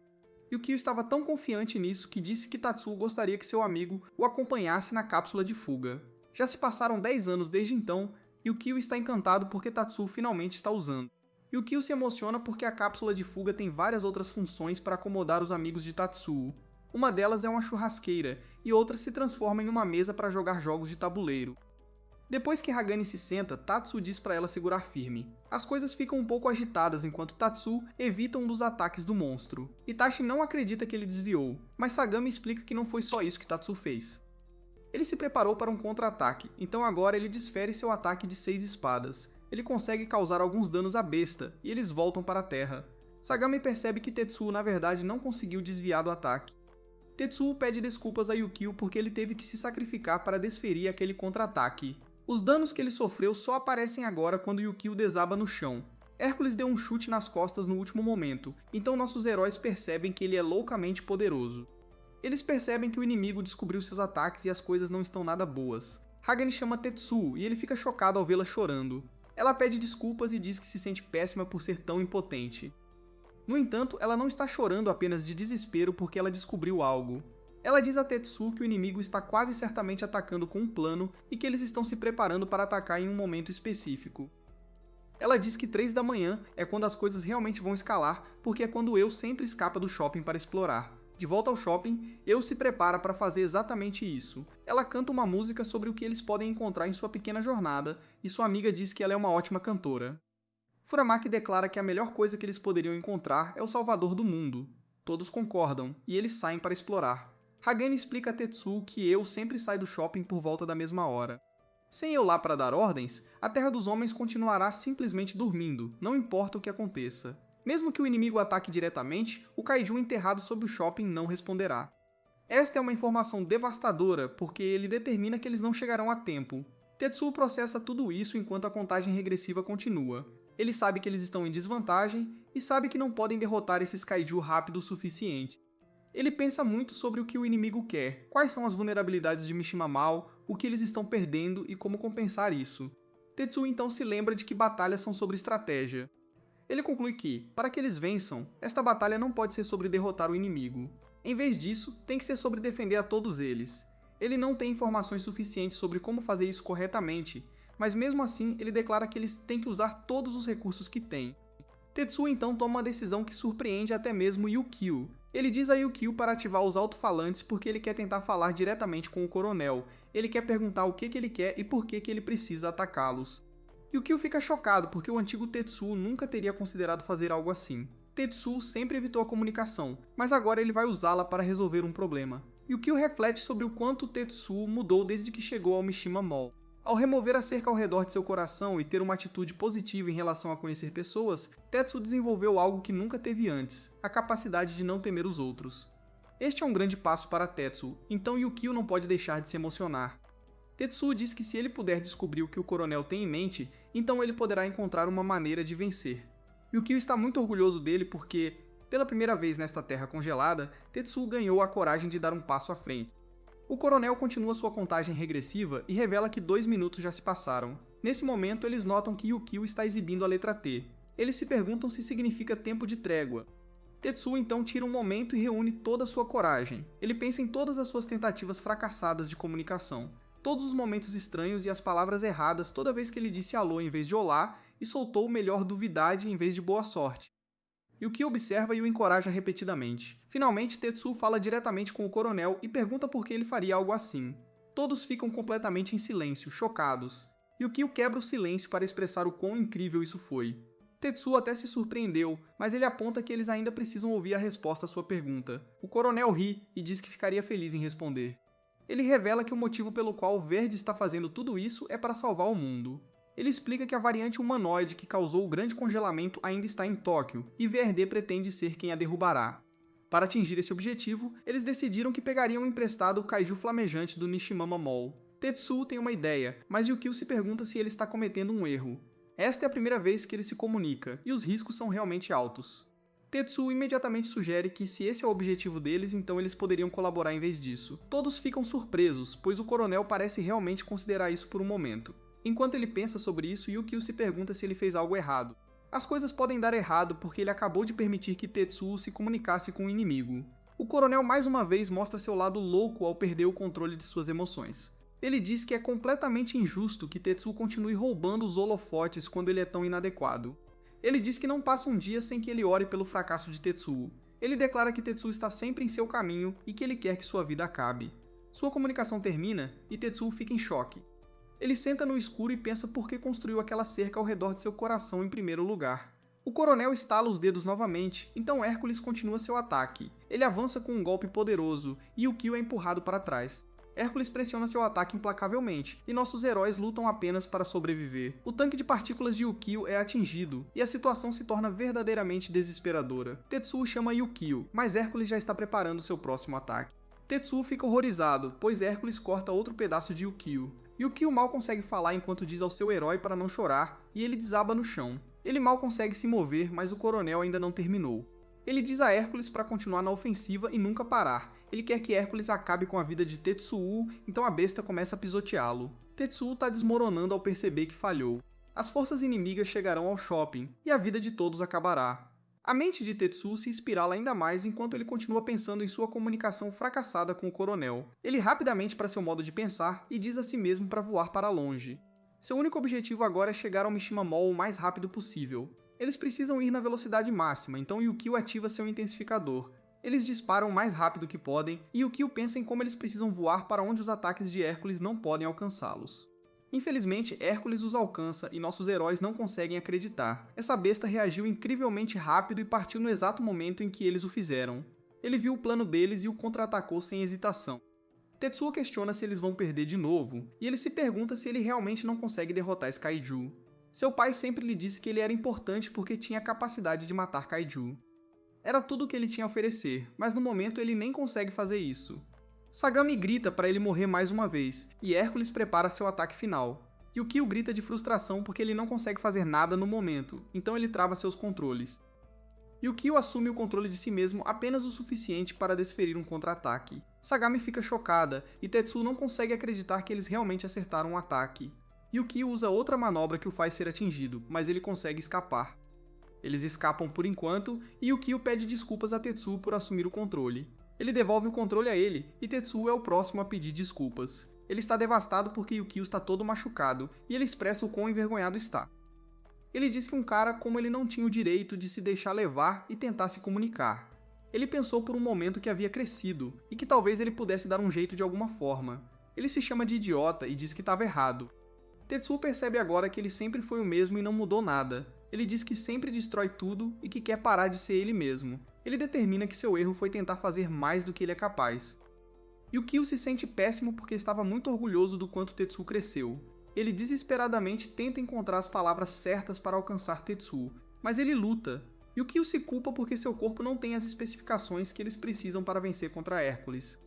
Yukio estava tão confiante nisso que disse que Tatsuo gostaria que seu amigo o acompanhasse na cápsula de fuga. Já se passaram 10 anos desde então, e Yukio está encantado porque Tatsuo finalmente está usando. Yukio se emociona porque a cápsula de fuga tem várias outras funções para acomodar os amigos de Tatsuo. Uma delas é uma churrasqueira, e outra se transforma em uma mesa para jogar jogos de tabuleiro. Depois que Hagane se senta, Tatsuo diz para ela segurar firme. As coisas ficam um pouco agitadas enquanto Tatsuo evita um dos ataques do monstro. Itachi não acredita que ele desviou, mas Sagami explica que não foi só isso que Tatsuo fez. Ele se preparou para um contra-ataque, então agora ele desfere seu ataque de 6 espadas. Ele consegue causar alguns danos à besta, e eles voltam para a terra. Sagami percebe que Tetsuo na verdade não conseguiu desviar do ataque. Tetsuo pede desculpas a Yukio porque ele teve que se sacrificar para desferir aquele contra-ataque. Os danos que ele sofreu só aparecem agora quando Yukio desaba no chão. Hércules deu um chute nas costas no último momento, então nossos heróis percebem que ele é loucamente poderoso. Eles percebem que o inimigo descobriu seus ataques e as coisas não estão nada boas. Hagane chama Tetsuo e ele fica chocado ao vê-la chorando. Ela pede desculpas e diz que se sente péssima por ser tão impotente. No entanto, ela não está chorando apenas de desespero porque ela descobriu algo. Ela diz a Tetsuo que o inimigo está quase certamente atacando com um plano e que eles estão se preparando para atacar em um momento específico. Ela diz que 3 da manhã é quando as coisas realmente vão escalar, porque é quando Eu sempre escapa do shopping para explorar. De volta ao shopping, Eu se prepara para fazer exatamente isso. Ela canta uma música sobre o que eles podem encontrar em sua pequena jornada, e sua amiga diz que ela é uma ótima cantora. Furamaki declara que a melhor coisa que eles poderiam encontrar é o salvador do mundo. Todos concordam, e eles saem para explorar. Hagane explica a Tetsuo que Eu sempre sai do shopping por volta da mesma hora. Sem Eu lá para dar ordens, a Terra dos Homens continuará simplesmente dormindo, não importa o que aconteça. Mesmo que o inimigo ataque diretamente, o kaiju enterrado sob o shopping não responderá. Esta é uma informação devastadora, porque ele determina que eles não chegarão a tempo. Tetsuo processa tudo isso enquanto a contagem regressiva continua. Ele sabe que eles estão em desvantagem e sabe que não podem derrotar esses kaiju rápido o suficiente. Ele pensa muito sobre o que o inimigo quer, quais são as vulnerabilidades de Mishima Mall, o que eles estão perdendo e como compensar isso. Tetsuo então se lembra de que batalhas são sobre estratégia. Ele conclui que, para que eles vençam, esta batalha não pode ser sobre derrotar o inimigo. Em vez disso, tem que ser sobre defender a todos eles. Ele não tem informações suficientes sobre como fazer isso corretamente, mas mesmo assim ele declara que eles têm que usar todos os recursos que têm. Tetsuo então toma uma decisão que surpreende até mesmo Yukio. Ele diz a Yukio para ativar os alto-falantes porque ele quer tentar falar diretamente com o coronel. Ele quer perguntar o que ele quer e por que ele precisa atacá-los. Yukio fica chocado porque o antigo Tetsuo nunca teria considerado fazer algo assim. Tetsuo sempre evitou a comunicação, mas agora ele vai usá-la para resolver um problema. Yukio reflete sobre o quanto Tetsuo mudou desde que chegou ao Mishima Mall. Ao remover a cerca ao redor de seu coração e ter uma atitude positiva em relação a conhecer pessoas, Tetsuo desenvolveu algo que nunca teve antes, a capacidade de não temer os outros. Este é um grande passo para Tetsuo, então Yukio não pode deixar de se emocionar. Tetsuo diz que se ele puder descobrir o que o coronel tem em mente, então ele poderá encontrar uma maneira de vencer. Yukio está muito orgulhoso dele porque, pela primeira vez nesta terra congelada, Tetsuo ganhou a coragem de dar um passo à frente. O coronel continua sua contagem regressiva e revela que 2 minutos já se passaram. Nesse momento, eles notam que Yukio está exibindo a letra T. Eles se perguntam se significa tempo de trégua. Tetsuo então tira um momento e reúne toda a sua coragem. Ele pensa em todas as suas tentativas fracassadas de comunicação, todos os momentos estranhos e as palavras erradas toda vez que ele disse alô em vez de olá e soltou o melhor duvidade em vez de boa sorte. Yukio observa e o encoraja repetidamente. Finalmente, Tetsuo fala diretamente com o coronel e pergunta por que ele faria algo assim. Todos ficam completamente em silêncio, chocados. Yukio quebra o silêncio para expressar o quão incrível isso foi. Tetsuo até se surpreendeu, mas ele aponta que eles ainda precisam ouvir a resposta à sua pergunta. O coronel ri e diz que ficaria feliz em responder. Ele revela que o motivo pelo qual o Verde está fazendo tudo isso é para salvar o mundo. Ele explica que a variante humanoide que causou o grande congelamento ainda está em Tóquio, e VRD pretende ser quem a derrubará. Para atingir esse objetivo, eles decidiram que pegariam emprestado o kaiju flamejante do Nishimama Mall. Tetsuo tem uma ideia, mas Yukio se pergunta se ele está cometendo um erro. Esta é a primeira vez que ele se comunica, e os riscos são realmente altos. Tetsuo imediatamente sugere que se esse é o objetivo deles, então eles poderiam colaborar em vez disso. Todos ficam surpresos, pois o coronel parece realmente considerar isso por um momento. Enquanto ele pensa sobre isso, Yukio se pergunta se ele fez algo errado. As coisas podem dar errado porque ele acabou de permitir que Tetsuo se comunicasse com o inimigo. O coronel mais uma vez mostra seu lado louco ao perder o controle de suas emoções. Ele diz que é completamente injusto que Tetsuo continue roubando os holofotes quando ele é tão inadequado. Ele diz que não passa um dia sem que ele ore pelo fracasso de Tetsuo. Ele declara que Tetsuo está sempre em seu caminho e que ele quer que sua vida acabe. Sua comunicação termina e Tetsuo fica em choque. Ele senta no escuro e pensa por que construiu aquela cerca ao redor de seu coração em primeiro lugar. O coronel estala os dedos novamente, então Hércules continua seu ataque. Ele avança com um golpe poderoso e Yukio é empurrado para trás. Hércules pressiona seu ataque implacavelmente, e nossos heróis lutam apenas para sobreviver. O tanque de partículas de Yukio é atingido, e a situação se torna verdadeiramente desesperadora. Tetsuo chama Yukio, mas Hércules já está preparando seu próximo ataque. Tetsuo fica horrorizado, pois Hércules corta outro pedaço de Yukio. Yukio mal consegue falar enquanto diz ao seu herói para não chorar, e ele desaba no chão. Ele mal consegue se mover, mas o coronel ainda não terminou. Ele diz a Hércules para continuar na ofensiva e nunca parar. Ele quer que Hércules acabe com a vida de Tetsuo, então a besta começa a pisoteá-lo. Tetsuo está desmoronando ao perceber que falhou. As forças inimigas chegarão ao shopping, e a vida de todos acabará. A mente de Tetsuo se espirala ainda mais enquanto ele continua pensando em sua comunicação fracassada com o coronel. Ele rapidamente para seu modo de pensar e diz a si mesmo para voar para longe. Seu único objetivo agora é chegar ao Mishima Mall o mais rápido possível. Eles precisam ir na velocidade máxima, então Yukio ativa seu intensificador. Eles disparam o mais rápido que podem, e Yukio pensa em como eles precisam voar para onde os ataques de Hércules não podem alcançá-los. Infelizmente, Hércules os alcança e nossos heróis não conseguem acreditar. Essa besta reagiu incrivelmente rápido e partiu no exato momento em que eles o fizeram. Ele viu o plano deles e o contra-atacou sem hesitação. Tetsuo questiona se eles vão perder de novo, e ele se pergunta se ele realmente não consegue derrotar esse kaiju. Seu pai sempre lhe disse que ele era importante porque tinha a capacidade de matar kaiju. Era tudo o que ele tinha a oferecer, mas no momento ele nem consegue fazer isso. Sagami grita para ele morrer mais uma vez, e Hércules prepara seu ataque final. Yukio grita de frustração porque ele não consegue fazer nada no momento, então ele trava seus controles. Yukio assume o controle de si mesmo apenas o suficiente para desferir um contra-ataque. Sagami fica chocada, e Tetsuo não consegue acreditar que eles realmente acertaram o ataque. Yukio usa outra manobra que o faz ser atingido, mas ele consegue escapar. Eles escapam por enquanto, e Yukio pede desculpas a Tetsuo por assumir o controle. Ele devolve o controle a ele, e Tetsuo é o próximo a pedir desculpas. Ele está devastado porque Yukio está todo machucado, e ele expressa o quão envergonhado está. Ele diz que um cara como ele não tinha o direito de se deixar levar e tentar se comunicar. Ele pensou por um momento que havia crescido, e que talvez ele pudesse dar um jeito de alguma forma. Ele se chama de idiota e diz que estava errado. Tetsuo percebe agora que ele sempre foi o mesmo e não mudou nada. Ele diz que sempre destrói tudo e que quer parar de ser ele mesmo. Ele determina que seu erro foi tentar fazer mais do que ele é capaz. Yukio se sente péssimo porque estava muito orgulhoso do quanto Tetsuo cresceu. Ele desesperadamente tenta encontrar as palavras certas para alcançar Tetsuo, mas ele luta. Yukio se culpa porque seu corpo não tem as especificações que eles precisam para vencer contra Hércules.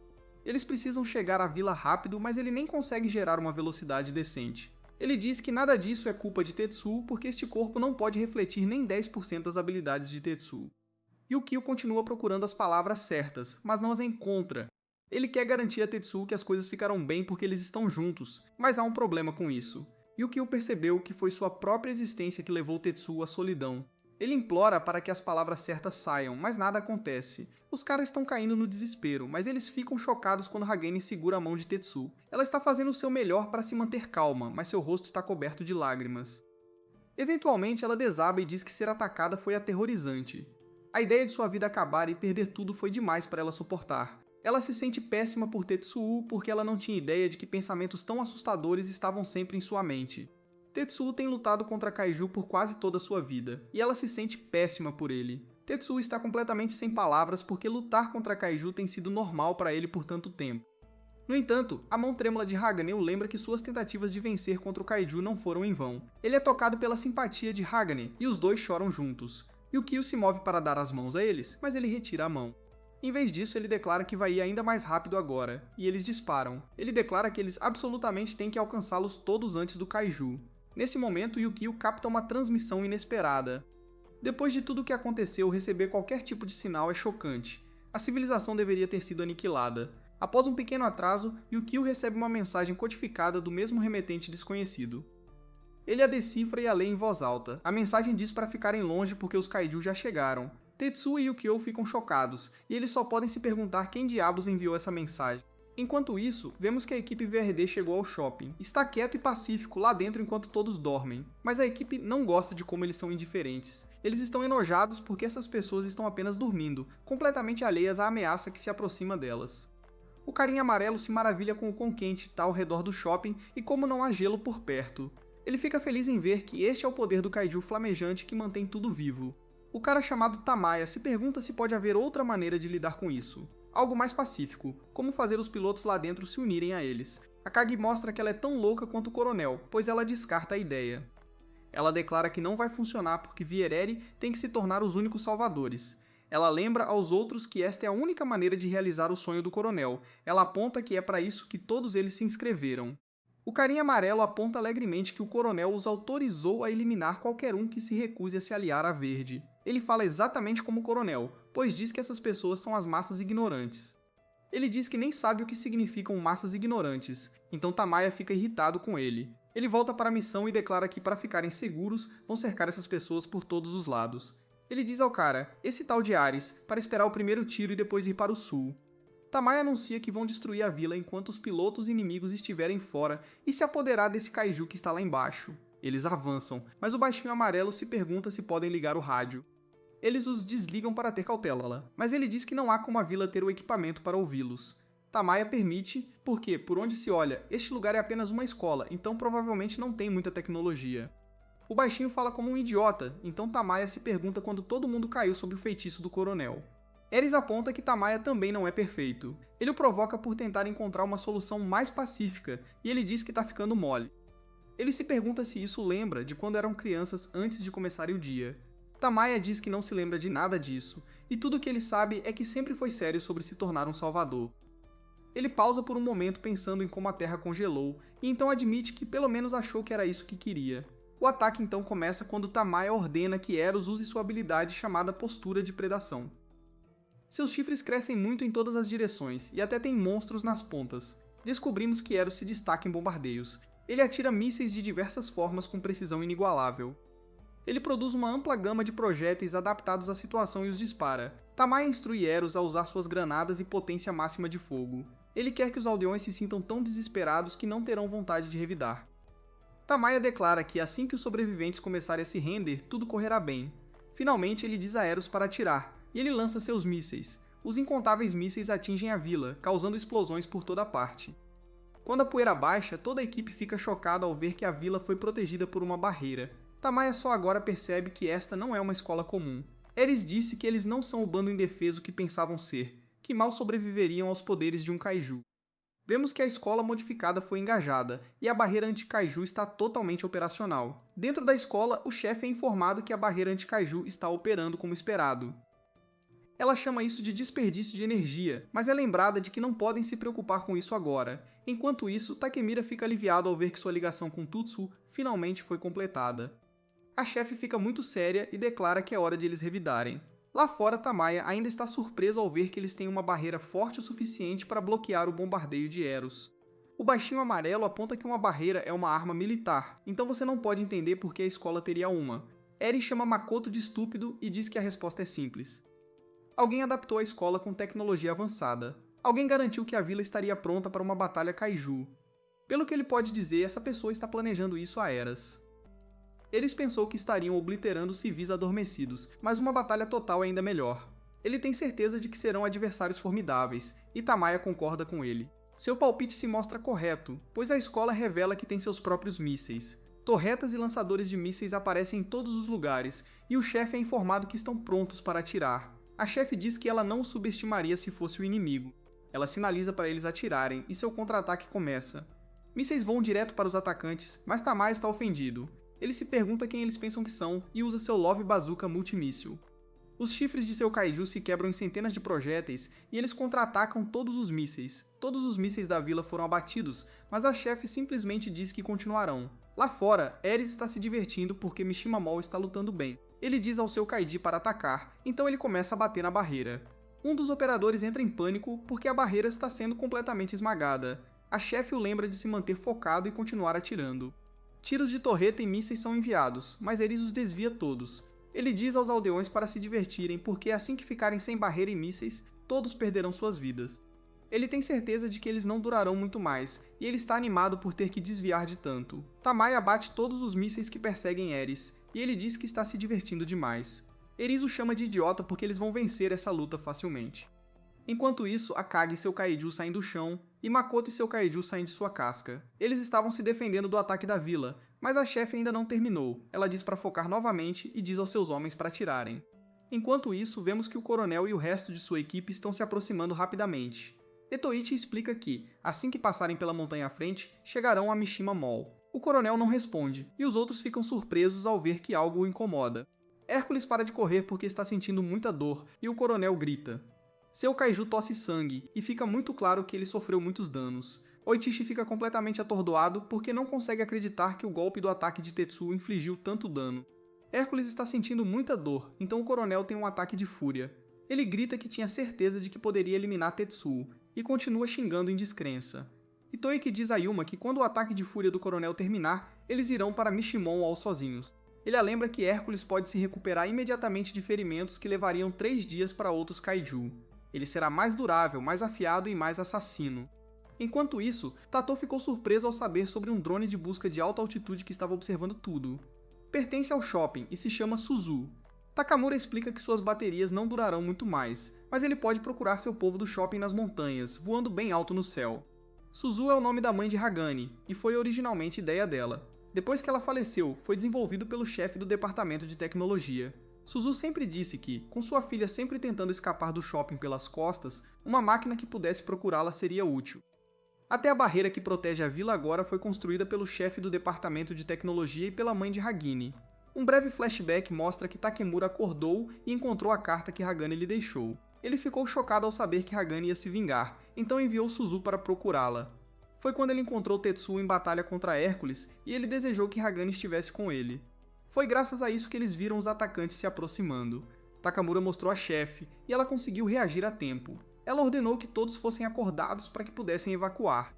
Eles precisam chegar à vila rápido, mas ele nem consegue gerar uma velocidade decente. Ele diz que nada disso é culpa de Tetsuo porque este corpo não pode refletir nem 10% das habilidades de Tetsuo. Yukio continua procurando as palavras certas, mas não as encontra. Ele quer garantir a Tetsuo que as coisas ficarão bem porque eles estão juntos, mas há um problema com isso. Yukio percebeu que foi sua própria existência que levou Tetsuo à solidão. Ele implora para que as palavras certas saiam, mas nada acontece. Os caras estão caindo no desespero, mas eles ficam chocados quando Hagane segura a mão de Tetsuo. Ela está fazendo o seu melhor para se manter calma, mas seu rosto está coberto de lágrimas. Eventualmente, ela desaba e diz que ser atacada foi aterrorizante. A ideia de sua vida acabar e perder tudo foi demais para ela suportar. Ela se sente péssima por Tetsuo porque ela não tinha ideia de que pensamentos tão assustadores estavam sempre em sua mente. Tetsuo tem lutado contra Kaiju por quase toda a sua vida, e ela se sente péssima por ele. Tetsuo está completamente sem palavras porque lutar contra Kaiju tem sido normal para ele por tanto tempo. No entanto, a mão trêmula de Hagane o lembra que suas tentativas de vencer contra o Kaiju não foram em vão. Ele é tocado pela simpatia de Hagane, e os dois choram juntos. Yukio se move para dar as mãos a eles, mas ele retira a mão. Em vez disso, ele declara que vai ir ainda mais rápido agora, e eles disparam. Ele declara que eles absolutamente têm que alcançá-los todos antes do Kaiju. Nesse momento, Yukio capta uma transmissão inesperada. Depois de tudo o que aconteceu, receber qualquer tipo de sinal é chocante. A civilização deveria ter sido aniquilada. Após um pequeno atraso, Yukio recebe uma mensagem codificada do mesmo remetente desconhecido. Ele a decifra e a lê em voz alta. A mensagem diz para ficarem longe porque os Kaiju já chegaram. Tetsuo e Yukio ficam chocados, e eles só podem se perguntar quem diabos enviou essa mensagem. Enquanto isso, vemos que a equipe VRD chegou ao shopping. Está quieto e pacífico lá dentro enquanto todos dormem. Mas a equipe não gosta de como eles são indiferentes. Eles estão enojados porque essas pessoas estão apenas dormindo, completamente alheias à ameaça que se aproxima delas. O carinha amarelo se maravilha com o quão quente está ao redor do shopping e como não há gelo por perto. Ele fica feliz em ver que este é o poder do Kaiju flamejante que mantém tudo vivo. O cara chamado Tamaya se pergunta se pode haver outra maneira de lidar com isso. Algo mais pacífico, como fazer os pilotos lá dentro se unirem a eles. Akagi mostra que ela é tão louca quanto o coronel, pois ela descarta a ideia. Ela declara que não vai funcionar porque Viereri tem que se tornar os únicos salvadores. Ela lembra aos outros que esta é a única maneira de realizar o sonho do coronel. Ela aponta que é para isso que todos eles se inscreveram. O carinha amarelo aponta alegremente que o coronel os autorizou a eliminar qualquer um que se recuse a se aliar a Verde. Ele fala exatamente como o coronel, pois diz que essas pessoas são as massas ignorantes. Ele diz que nem sabe o que significam massas ignorantes, então Tamaya fica irritado com ele. Ele volta para a missão e declara que para ficarem seguros, vão cercar essas pessoas por todos os lados. Ele diz ao cara, esse tal de Ares, para esperar o primeiro tiro e depois ir para o sul. Tamaya anuncia que vão destruir a vila enquanto os pilotos inimigos estiverem fora e se apoderar desse Kaiju que está lá embaixo. Eles avançam, mas o baixinho amarelo se pergunta se podem ligar o rádio. Eles os desligam para ter cautela, mas ele diz que não há como a vila ter o equipamento para ouvi-los. Tamaya permite, porque, por onde se olha, este lugar é apenas uma escola, então provavelmente não tem muita tecnologia. O baixinho fala como um idiota, então Tamaya se pergunta quando todo mundo caiu sob o feitiço do coronel. Ares aponta que Tamaya também não é perfeito. Ele o provoca por tentar encontrar uma solução mais pacífica, e ele diz que está ficando mole. Ele se pergunta se isso lembra de quando eram crianças antes de começarem o dia. Tamaya diz que não se lembra de nada disso, e tudo o que ele sabe é que sempre foi sério sobre se tornar um salvador. Ele pausa por um momento pensando em como a Terra congelou, e então admite que pelo menos achou que era isso que queria. O ataque então começa quando Tamaya ordena que Eros use sua habilidade chamada Postura de Predação. Seus chifres crescem muito em todas as direções, e até tem monstros nas pontas. Descobrimos que Eros se destaca em bombardeios. Ele atira mísseis de diversas formas com precisão inigualável. Ele produz uma ampla gama de projéteis adaptados à situação e os dispara. Tamaya instrui Eros a usar suas granadas e potência máxima de fogo. Ele quer que os aldeões se sintam tão desesperados que não terão vontade de revidar. Tamaya declara que assim que os sobreviventes começarem a se render, tudo correrá bem. Finalmente ele diz a Eros para atirar, e ele lança seus mísseis. Os incontáveis mísseis atingem a vila, causando explosões por toda parte. Quando a poeira baixa, toda a equipe fica chocada ao ver que a vila foi protegida por uma barreira. Tamaya só agora percebe que esta não é uma escola comum. Ares disse que eles não são o bando indefeso que pensavam ser, que mal sobreviveriam aos poderes de um Kaiju. Vemos que a escola modificada foi engajada, e a barreira anti-kaiju está totalmente operacional. Dentro da escola, o chefe é informado que a barreira anti-kaiju está operando como esperado. Ela chama isso de desperdício de energia, mas é lembrada de que não podem se preocupar com isso agora. Enquanto isso, Takemura fica aliviado ao ver que sua ligação com Tutsu finalmente foi completada. A chefe fica muito séria e declara que é hora de eles revidarem. Lá fora, Tamaya ainda está surpreso ao ver que eles têm uma barreira forte o suficiente para bloquear o bombardeio de Eros. O baixinho amarelo aponta que uma barreira é uma arma militar, então você não pode entender por que a escola teria uma. Eri chama Makoto de estúpido e diz que a resposta é simples. Alguém adaptou a escola com tecnologia avançada. Alguém garantiu que a vila estaria pronta para uma batalha kaiju. Pelo que ele pode dizer, essa pessoa está planejando isso há eras. Eles pensou que estariam obliterando civis adormecidos, mas uma batalha total é ainda melhor. Ele tem certeza de que serão adversários formidáveis, e Tamaya concorda com ele. Seu palpite se mostra correto, pois a escola revela que tem seus próprios mísseis. Torretas e lançadores de mísseis aparecem em todos os lugares, e o chefe é informado que estão prontos para atirar. A chefe diz que ela não o subestimaria se fosse o inimigo. Ela sinaliza para eles atirarem, e seu contra-ataque começa. Mísseis voam direto para os atacantes, mas Tamaya está ofendido. Ele se pergunta quem eles pensam que são e usa seu Love Bazooka multimíssil. Os chifres de seu kaiju se quebram em centenas de projéteis e eles contra-atacam todos os mísseis. Todos os mísseis da vila foram abatidos, mas a chefe simplesmente diz que continuarão. Lá fora, Ares está se divertindo porque Mishima Mall está lutando bem. Ele diz ao seu Kaiji para atacar, então ele começa a bater na barreira. Um dos operadores entra em pânico porque a barreira está sendo completamente esmagada. A chefe o lembra de se manter focado e continuar atirando. Tiros de torreta e mísseis são enviados, mas Ares os desvia todos. Ele diz aos aldeões para se divertirem porque assim que ficarem sem barreira e mísseis, todos perderão suas vidas. Ele tem certeza de que eles não durarão muito mais, e ele está animado por ter que desviar de tanto. Tamaya abate todos os mísseis que perseguem Ares, e ele diz que está se divertindo demais. Ares o chama de idiota porque eles vão vencer essa luta facilmente. Enquanto isso, Akagi e seu kaiju saem do chão, e Makoto e seu kaiju saem de sua casca. Eles estavam se defendendo do ataque da vila, mas a chefe ainda não terminou. Ela diz para focar novamente e diz aos seus homens para atirarem. Enquanto isso, vemos que o coronel e o resto de sua equipe estão se aproximando rapidamente. Etoichi explica que, assim que passarem pela montanha à frente, chegarão a Mishima Mall. O coronel não responde, e os outros ficam surpresos ao ver que algo o incomoda. Hércules para de correr porque está sentindo muita dor, e o coronel grita. Seu kaiju tosse sangue, e fica muito claro que ele sofreu muitos danos. Oitishi fica completamente atordoado porque não consegue acreditar que o golpe do ataque de Tetsuo infligiu tanto dano. Hércules está sentindo muita dor, então o coronel tem um ataque de fúria. Ele grita que tinha certeza de que poderia eliminar Tetsuo, e continua xingando em descrença. Itoiki diz a Yuma que quando o ataque de fúria do coronel terminar, eles irão para Mishimon Hall sozinhos. Ele a lembra que Hércules pode se recuperar imediatamente de ferimentos que levariam 3 dias para outros kaiju. Ele será mais durável, mais afiado e mais assassino. Enquanto isso, Tato ficou surpreso ao saber sobre um drone de busca de alta altitude que estava observando tudo. Pertence ao shopping e se chama Suzu. Takamura explica que suas baterias não durarão muito mais, mas ele pode procurar seu povo do shopping nas montanhas, voando bem alto no céu. Suzu é o nome da mãe de Hagane, e foi originalmente ideia dela. Depois que ela faleceu, foi desenvolvido pelo chefe do departamento de tecnologia. Suzu sempre disse que, com sua filha sempre tentando escapar do shopping pelas costas, uma máquina que pudesse procurá-la seria útil. Até a barreira que protege a vila agora foi construída pelo chefe do departamento de tecnologia e pela mãe de Hagane. Um breve flashback mostra que Takemura acordou e encontrou a carta que Hagane lhe deixou. Ele ficou chocado ao saber que Hagane ia se vingar, então enviou Suzu para procurá-la. Foi quando ele encontrou Tetsuo em batalha contra Hércules e ele desejou que Hagane estivesse com ele. Foi graças a isso que eles viram os atacantes se aproximando. Takamura mostrou a chefe, e ela conseguiu reagir a tempo. Ela ordenou que todos fossem acordados para que pudessem evacuar.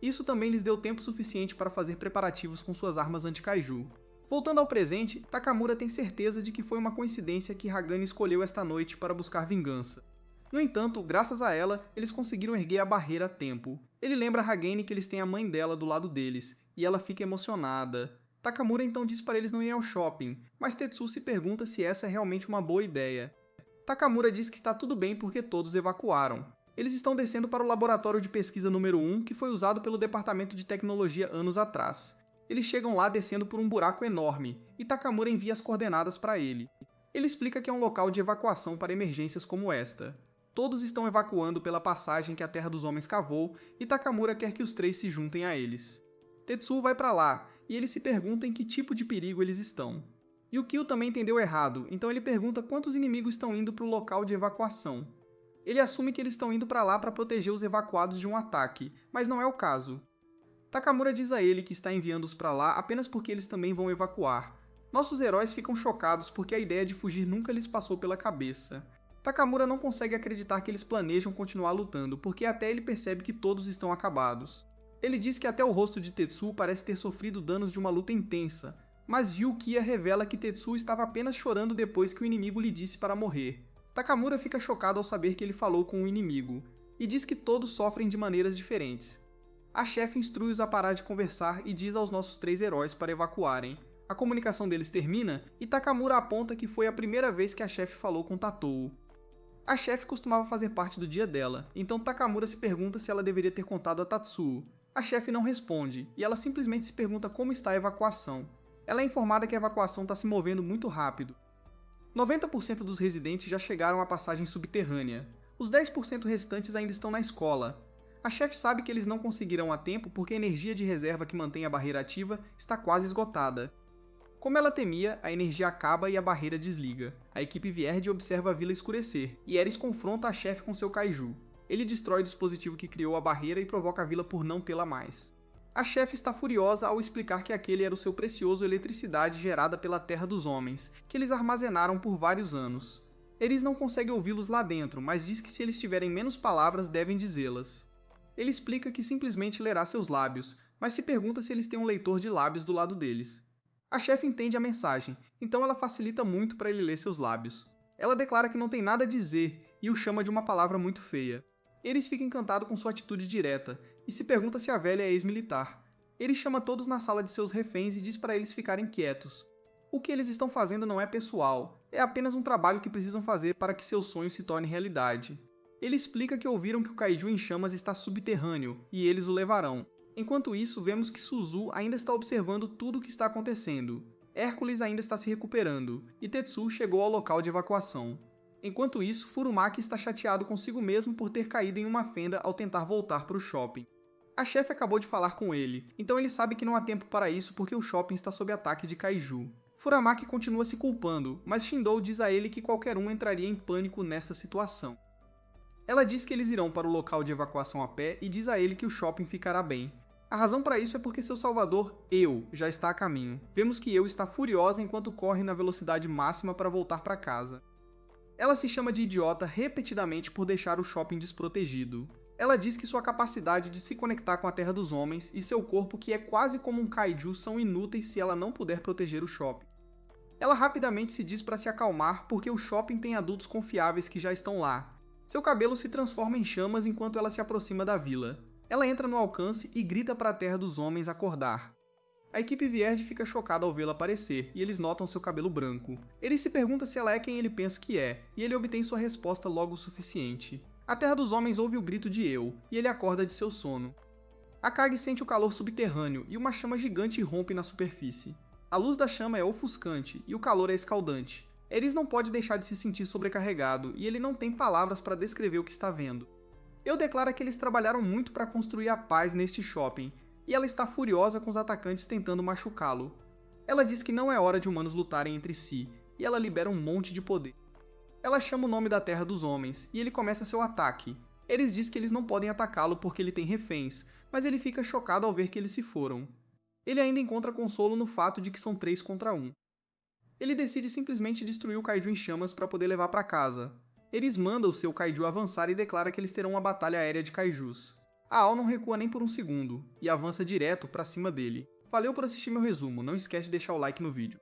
Isso também lhes deu tempo suficiente para fazer preparativos com suas armas anti-kaiju. Voltando ao presente, Takamura tem certeza de que foi uma coincidência que Hagane escolheu esta noite para buscar vingança. No entanto, graças a ela, eles conseguiram erguer a barreira a tempo. Ele lembra a Hagane que eles têm a mãe dela do lado deles, e ela fica emocionada. Takamura então diz para eles não irem ao shopping, mas Tetsuo se pergunta se essa é realmente uma boa ideia. Takamura diz que está tudo bem porque todos evacuaram. Eles estão descendo para o laboratório de pesquisa número 1 que foi usado pelo departamento de tecnologia anos atrás. Eles chegam lá descendo por um buraco enorme, e Takamura envia as coordenadas para ele. Ele explica que é um local de evacuação para emergências como esta. Todos estão evacuando pela passagem que a Terra dos Homens cavou e Takamura quer que os 3 se juntem a eles. Tetsuo vai para lá e ele se pergunta em que tipo de perigo eles estão. Yukio também entendeu errado, então ele pergunta quantos inimigos estão indo para o local de evacuação. Ele assume que eles estão indo para lá para proteger os evacuados de um ataque, mas não é o caso. Takamura diz a ele que está enviando-os para lá apenas porque eles também vão evacuar. Nossos heróis ficam chocados porque a ideia de fugir nunca lhes passou pela cabeça. Takamura não consegue acreditar que eles planejam continuar lutando, porque até ele percebe que todos estão acabados. Ele diz que até o rosto de Tetsuo parece ter sofrido danos de uma luta intensa, mas Yukiya revela que Tetsuo estava apenas chorando depois que o inimigo lhe disse para morrer. Takamura fica chocado ao saber que ele falou com o inimigo, e diz que todos sofrem de maneiras diferentes. A chefe instrui-os a parar de conversar e diz aos nossos 3 heróis para evacuarem. A comunicação deles termina e Takamura aponta que foi a primeira vez que a chefe falou com Tatouo. A chefe costumava fazer parte do dia dela, então Takamura se pergunta se ela deveria ter contado a Tatsuo. A chefe não responde, e ela simplesmente se pergunta como está a evacuação. Ela é informada que a evacuação está se movendo muito rápido. 90% dos residentes já chegaram à passagem subterrânea. Os 10% restantes ainda estão na escola. A chefe sabe que eles não conseguirão a tempo porque a energia de reserva que mantém a barreira ativa está quase esgotada. Como ela temia, a energia acaba e a barreira desliga. A equipe Vierd observa a vila escurecer, e Ares confronta a chefe com seu kaiju. Ele destrói o dispositivo que criou a barreira e provoca a vila por não tê-la mais. A chefe está furiosa ao explicar que aquele era o seu precioso eletricidade gerada pela Terra dos Homens, que eles armazenaram por vários anos. Ares não consegue ouvi-los lá dentro, mas diz que se eles tiverem menos palavras, devem dizê-las. Ele explica que simplesmente lerá seus lábios, mas se pergunta se eles têm um leitor de lábios do lado deles. A chefe entende a mensagem, então ela facilita muito para ele ler seus lábios. Ela declara que não tem nada a dizer e o chama de uma palavra muito feia. Ares fica encantado com sua atitude direta e se pergunta se a velha é ex-militar. Ele chama todos na sala de seus reféns e diz para eles ficarem quietos. O que eles estão fazendo não é pessoal, é apenas um trabalho que precisam fazer para que seu sonho se torne realidade. Ele explica que ouviram que o kaiju em chamas está subterrâneo e eles o levarão. Enquanto isso, vemos que Suzu ainda está observando tudo o que está acontecendo. Hércules ainda está se recuperando, e Tetsuo chegou ao local de evacuação. Enquanto isso, Furumaki está chateado consigo mesmo por ter caído em uma fenda ao tentar voltar para o shopping. A chefe acabou de falar com ele, então ele sabe que não há tempo para isso porque o shopping está sob ataque de kaiju. Furamaki continua se culpando, mas Shindou diz a ele que qualquer um entraria em pânico nesta situação. Ela diz que eles irão para o local de evacuação a pé e diz a ele que o shopping ficará bem. A razão para isso é porque seu salvador, Eu, já está a caminho. Vemos que Eu está furiosa enquanto corre na velocidade máxima para voltar para casa. Ela se chama de idiota repetidamente por deixar o shopping desprotegido. Ela diz que sua capacidade de se conectar com a Terra dos Homens e seu corpo, que é quase como um kaiju, são inúteis se ela não puder proteger o shopping. Ela rapidamente se diz para se acalmar porque o shopping tem adultos confiáveis que já estão lá. Seu cabelo se transforma em chamas enquanto ela se aproxima da vila. Ela entra no alcance e grita para a Terra dos Homens acordar. A equipe Vierd fica chocada ao vê-la aparecer, e eles notam seu cabelo branco. Ele se pergunta se ela é quem ele pensa que é, e ele obtém sua resposta logo o suficiente. A Terra dos Homens ouve o grito de Eu, e ele acorda de seu sono. Akagi sente o calor subterrâneo, e uma chama gigante irrompe na superfície. A luz da chama é ofuscante, e o calor é escaldante. Ares não pode deixar de se sentir sobrecarregado, e ele não tem palavras para descrever o que está vendo. Eu declara que eles trabalharam muito para construir a paz neste shopping, e ela está furiosa com os atacantes tentando machucá-lo. Ela diz que não é hora de humanos lutarem entre si, e ela libera um monte de poder. Ela chama o nome da Terra dos Homens, e ele começa seu ataque. Ares diz que eles não podem atacá-lo porque ele tem reféns, mas ele fica chocado ao ver que eles se foram. Ele ainda encontra consolo no fato de que são 3 contra 1. Ele decide simplesmente destruir o kaiju em chamas para poder levar para casa. Ares manda o seu kaiju avançar e declara que eles terão uma batalha aérea de kaijus. A Ao não recua nem por um segundo, e avança direto para cima dele. Valeu por assistir meu resumo, não esquece de deixar o like no vídeo.